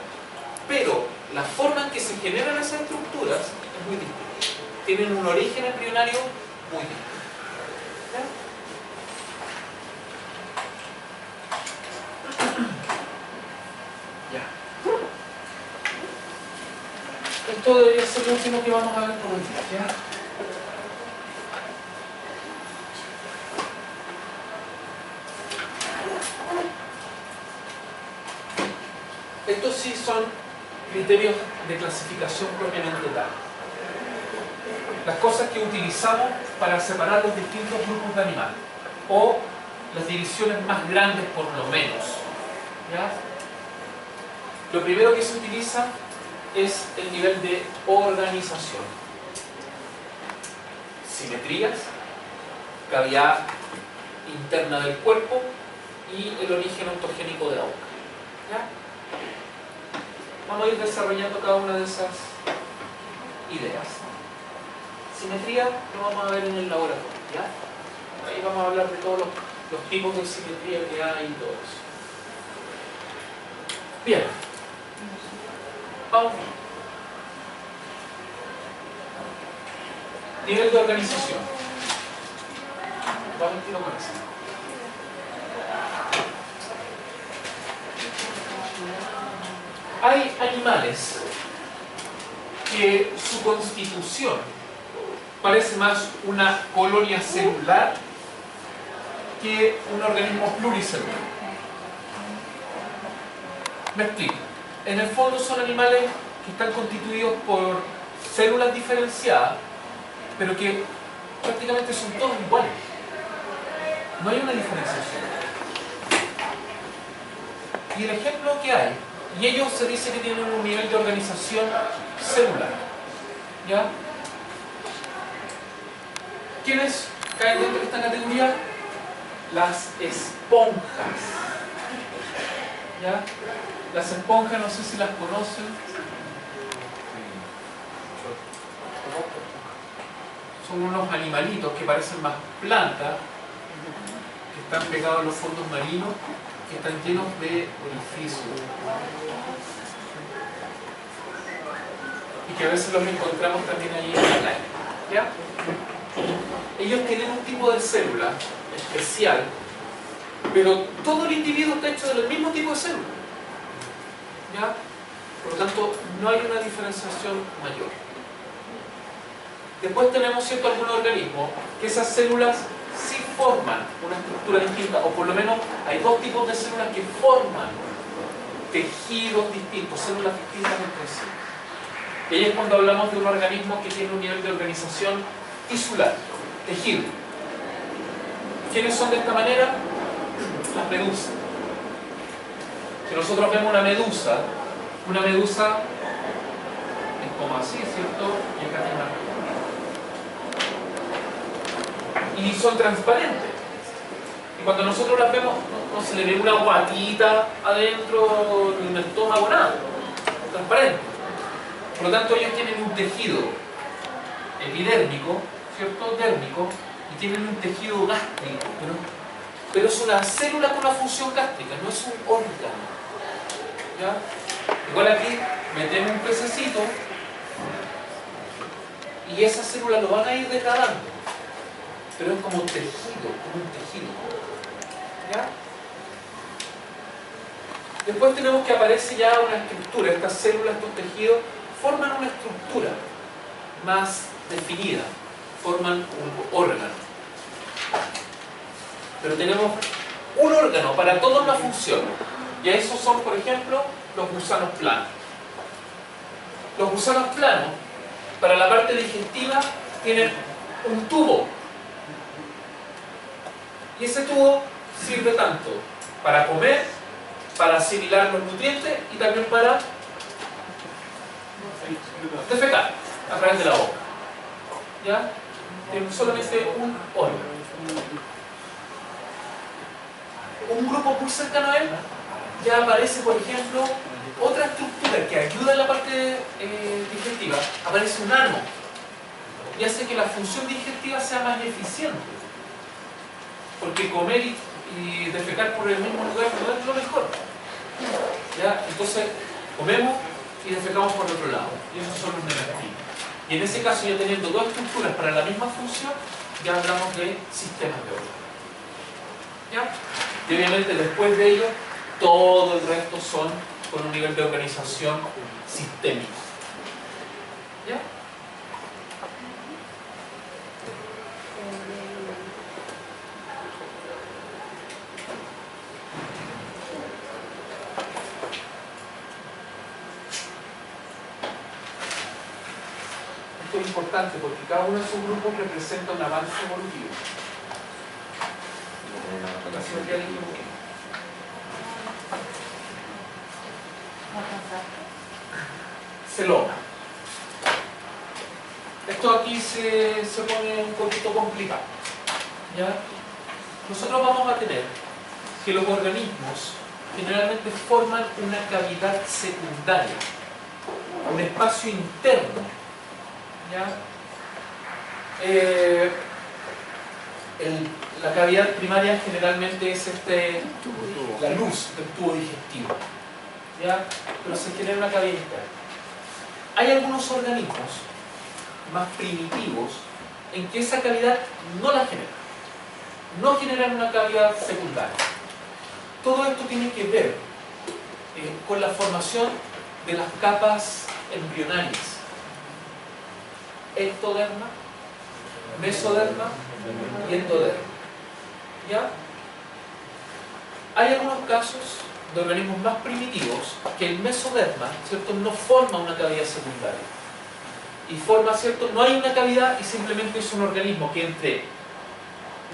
pero la forma en que se generan esas estructuras es muy distinta. Tienen un origen embrionario muy distinto. ¿Ya? Esto debería ser lo último que vamos a ver por hoy día, ¿ya? Estos sí son criterios de clasificación propiamente tal. Las cosas que utilizamos para separar los distintos grupos de animales, o las divisiones más grandes por lo menos. ¿Ya? Lo primero que se utiliza es el nivel de organización. Simetrías, cavidad interna del cuerpo y el origen ontogénico de la boca. ¿Ya? Vamos a ir desarrollando cada una de esas ideas. Simetría lo vamos a ver en el laboratorio, ¿ya? Ahí vamos a hablar de todos los tipos de simetría que hay y todo eso. Bien. Vamos. Nivel de organización. Vamos a tiro con eso. Hay animales que su constitución parece más una colonia celular que un organismo pluricelular. Me explico. En el fondo son animales que están constituidos por células diferenciadas, pero que prácticamente son todos iguales. No hay una diferenciación. Y el ejemplo que hay, y ellos se dice que tienen un nivel de organización celular. ¿Ya? ¿Quiénes caen dentro de esta categoría? Las esponjas. ¿Ya? Las esponjas, no sé si las conocen. Son unos animalitos que parecen más plantas, que están pegados en los fondos marinos, que están llenos de orificios. Y que a veces los encontramos también ahí en la playa. ¿Ya? Ellos tienen un tipo de célula especial, pero todo el individuo está hecho del mismo tipo de célula. ¿Ya? Por lo tanto, no hay una diferenciación mayor. Después tenemos algunos organismos que esas células sí forman una estructura distinta, o por lo menos hay dos tipos de células que forman tejidos distintos, células distintas entre sí. Y ahí es cuando hablamos de un organismo que tiene un nivel de organización tisular, tejido. ¿Quiénes son de esta manera? Las medusas. Si nosotros vemos una medusa es como así, ¿cierto? Y acá tiene una... Y son transparentes. Y cuando nosotros las vemos, no se le ve una guatita adentro, ni un estómago, nada. Es transparente. Por lo tanto, ellos tienen un tejido epidérmico, ¿cierto? Dérmico, y tienen un tejido gástrico, pero es una célula con una función gástrica, no es un órgano. ¿Ya? Igual aquí metemos un pececito y esas células lo van a ir degradando. pero es como un tejido, ¿ya? Después tenemos que aparece ya una estructura. Estas células, estos tejidos, forman una estructura más definida, forman un órgano. Pero tenemos un órgano para toda una función. Y esos son, por ejemplo, los gusanos planos. Los gusanos planos, para la parte digestiva, tienen un tubo. Y ese tubo sirve tanto para comer, para asimilar los nutrientes y también para defecar a través de la boca. ¿Ya? Tienen solamente un órgano. Un grupo muy cercano a él ya aparece, por ejemplo, otra estructura que ayuda en la parte digestiva. Aparece un ano y hace que la función digestiva sea más eficiente, porque comer y defecar por el mismo lugar no es lo mejor, ¿ya? Entonces comemos y defecamos por otro lado, y esos son los negativos. Y en ese caso, ya teniendo dos estructuras para la misma función, ya hablamos de sistemas de órganos, ¿ya? Y obviamente después de ello, todo el resto son con un nivel de organización sistémico. ¿Ya? Esto es importante porque cada uno de sus grupos representa un avance evolutivo. Celoma. Esto aquí se pone un poquito complicado, ¿ya? Nosotros vamos a tener que los organismos generalmente forman una cavidad secundaria, un espacio interno, ¿ya? La cavidad primaria generalmente es la luz del tubo digestivo, ¿ya? Pero se genera una cavidad interna. Hay algunos organismos más primitivos en que esa cavidad no la generan, no generan una cavidad secundaria. Todo esto tiene que ver con la formación de las capas embrionarias: ectoderma, mesoderma y endoderma. ¿Ya? Hay algunos casos de organismos más primitivos que el mesoderma, ¿cierto?, no forma una cavidad secundaria. Y forma, ¿cierto?, no hay una cavidad y simplemente es un organismo que entre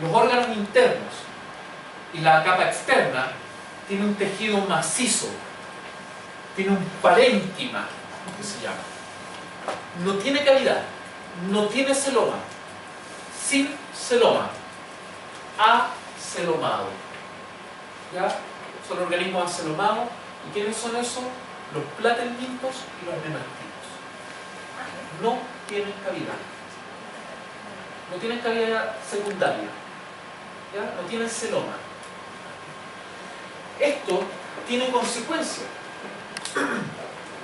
los órganos internos y la capa externa tiene un tejido macizo, tiene un parénquima, que se llama. No tiene cavidad, no tiene celoma, sin celoma, acelomado. ¿Ya? Son organismos acelomados. ¿Y quiénes son esos? Los platelmintos y los nemertinos. No tienen cavidad. No tienen cavidad secundaria. ¿Ya? No tienen celoma. Esto tiene consecuencias.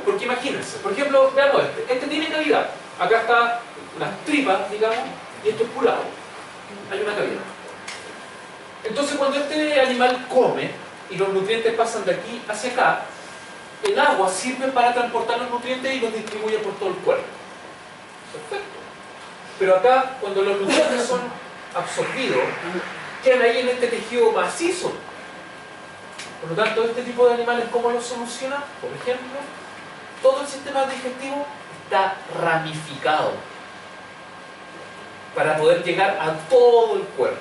Porque imagínense, por ejemplo, veamos este tiene cavidad. Acá está las tripas, digamos, y esto es pura agua. Hay una cavidad. Entonces, cuando este animal come y los nutrientes pasan de aquí hacia acá, el agua sirve para transportar los nutrientes y los distribuye por todo el cuerpo. Perfecto. Pero acá, cuando los nutrientes son absorbidos, quedan ahí en este tejido macizo. Por lo tanto, este tipo de animales, ¿cómo lo soluciona? Por ejemplo, todo el sistema digestivo está ramificado para poder llegar a todo el cuerpo.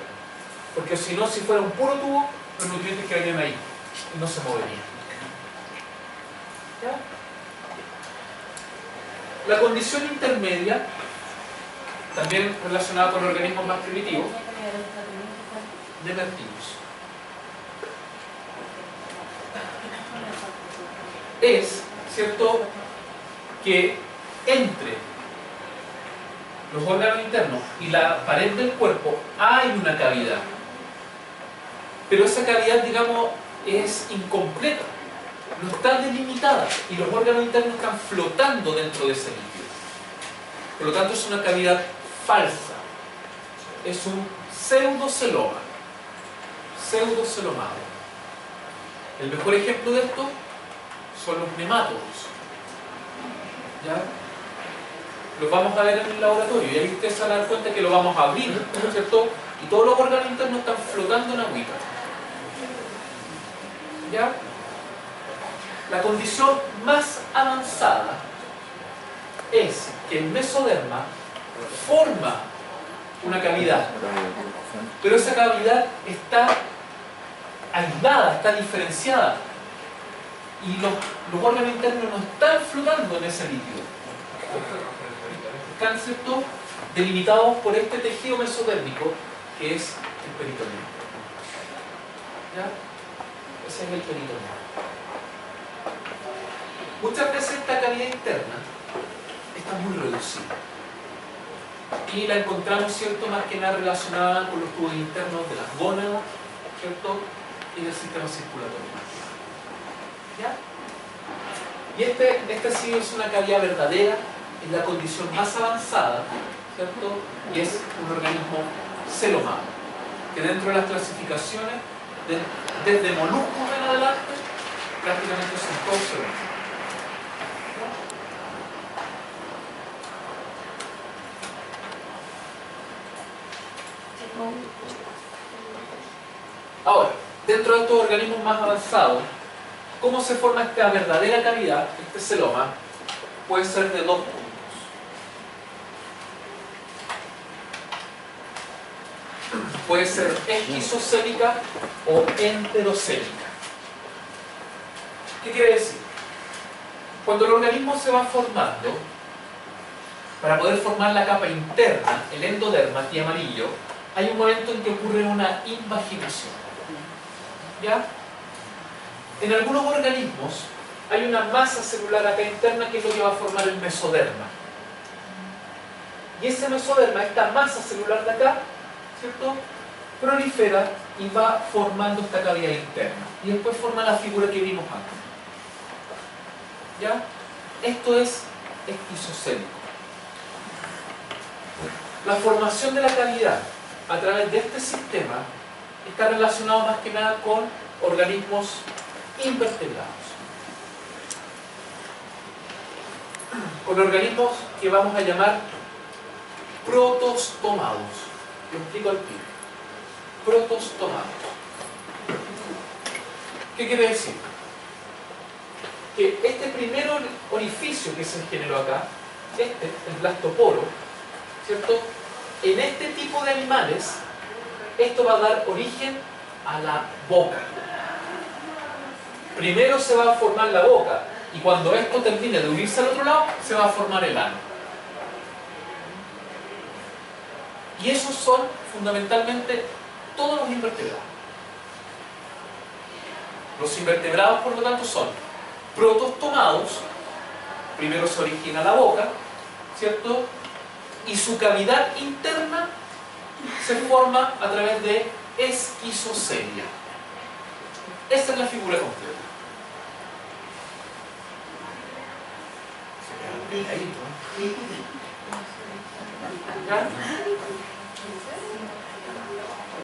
Porque si no, si fuera un puro tubo, los nutrientes quedarían ahí y no se moverían. ¿Ya? La condición intermedia, también relacionada con organismos más primitivos, nemertinos, es, ¿cierto?, que entre los órganos internos y la pared del cuerpo hay una cavidad, pero esa cavidad, digamos, es incompleta, no está delimitada y los órganos internos están flotando dentro de ese líquido. Por lo tanto, es una cavidad falsa. es un pseudoceloma, pseudocelomado. El mejor ejemplo de esto son los nemátodos. ¿Ya? Los vamos a ver en el laboratorio y ahí ustedes se van a dar cuenta que lo vamos a abrir, ¿no es cierto? Y todos los órganos internos están flotando en agüita. ¿Ya? La condición más avanzada es que el mesoderma forma una cavidad, pero esa cavidad está aislada, está diferenciada y los órganos internos no están flotando en ese líquido, están, ¿cierto?, delimitados por este tejido mesodérmico que es el peritoneo. ¿Ya? Ese es el peritoneo. Muchas veces esta cavidad interna está muy reducida y la encontramos, ¿cierto?, más que nada relacionada con los tubos internos de las gónadas, ¿cierto?, y del sistema circulatorio. ¿Ya? Y este sí es una cavidad verdadera, es la condición más avanzada, ¿cierto?, y es un organismo celomado, que dentro de las clasificaciones, desde moluscos en adelante, prácticamente son todos celomados. Ahora, dentro de estos organismos más avanzados, ¿cómo se forma esta verdadera cavidad, este celoma? Puede ser de dos puntos. Puede ser esquizocélica o enterocélica. ¿Qué quiere decir? Cuando el organismo se va formando, para poder formar la capa interna, el endoderma, aquí amarillo, hay un momento en que ocurre una invaginación. ¿Ya? En algunos organismos hay una masa celular acá interna que es lo que va a formar el mesoderma. Y ese mesoderma, esta masa celular de acá, ¿cierto?, prolifera y va formando esta cavidad interna. Y después forma la figura que vimos antes. ¿Ya? Esto es esquizocélico. La formación de la cavidad a través de este sistema está relacionado más que nada con organismos invertebrados. Con organismos que vamos a llamar protostomados. Lo explico al tiro. Protostomados. ¿Qué quiere decir? Que este primer orificio que se generó acá, el blastoporo, ¿cierto?, en este tipo de animales, esto va a dar origen a la boca. Primero se va a formar la boca, y cuando esto termine de unirse al otro lado, se va a formar el ano. Y esos son fundamentalmente todos los invertebrados. Los invertebrados, por lo tanto, son protostomados. Primero se origina la boca, ¿cierto?, y su cavidad interna se forma a través de esquizocelia. Esa es la figura completa. ¿Ya?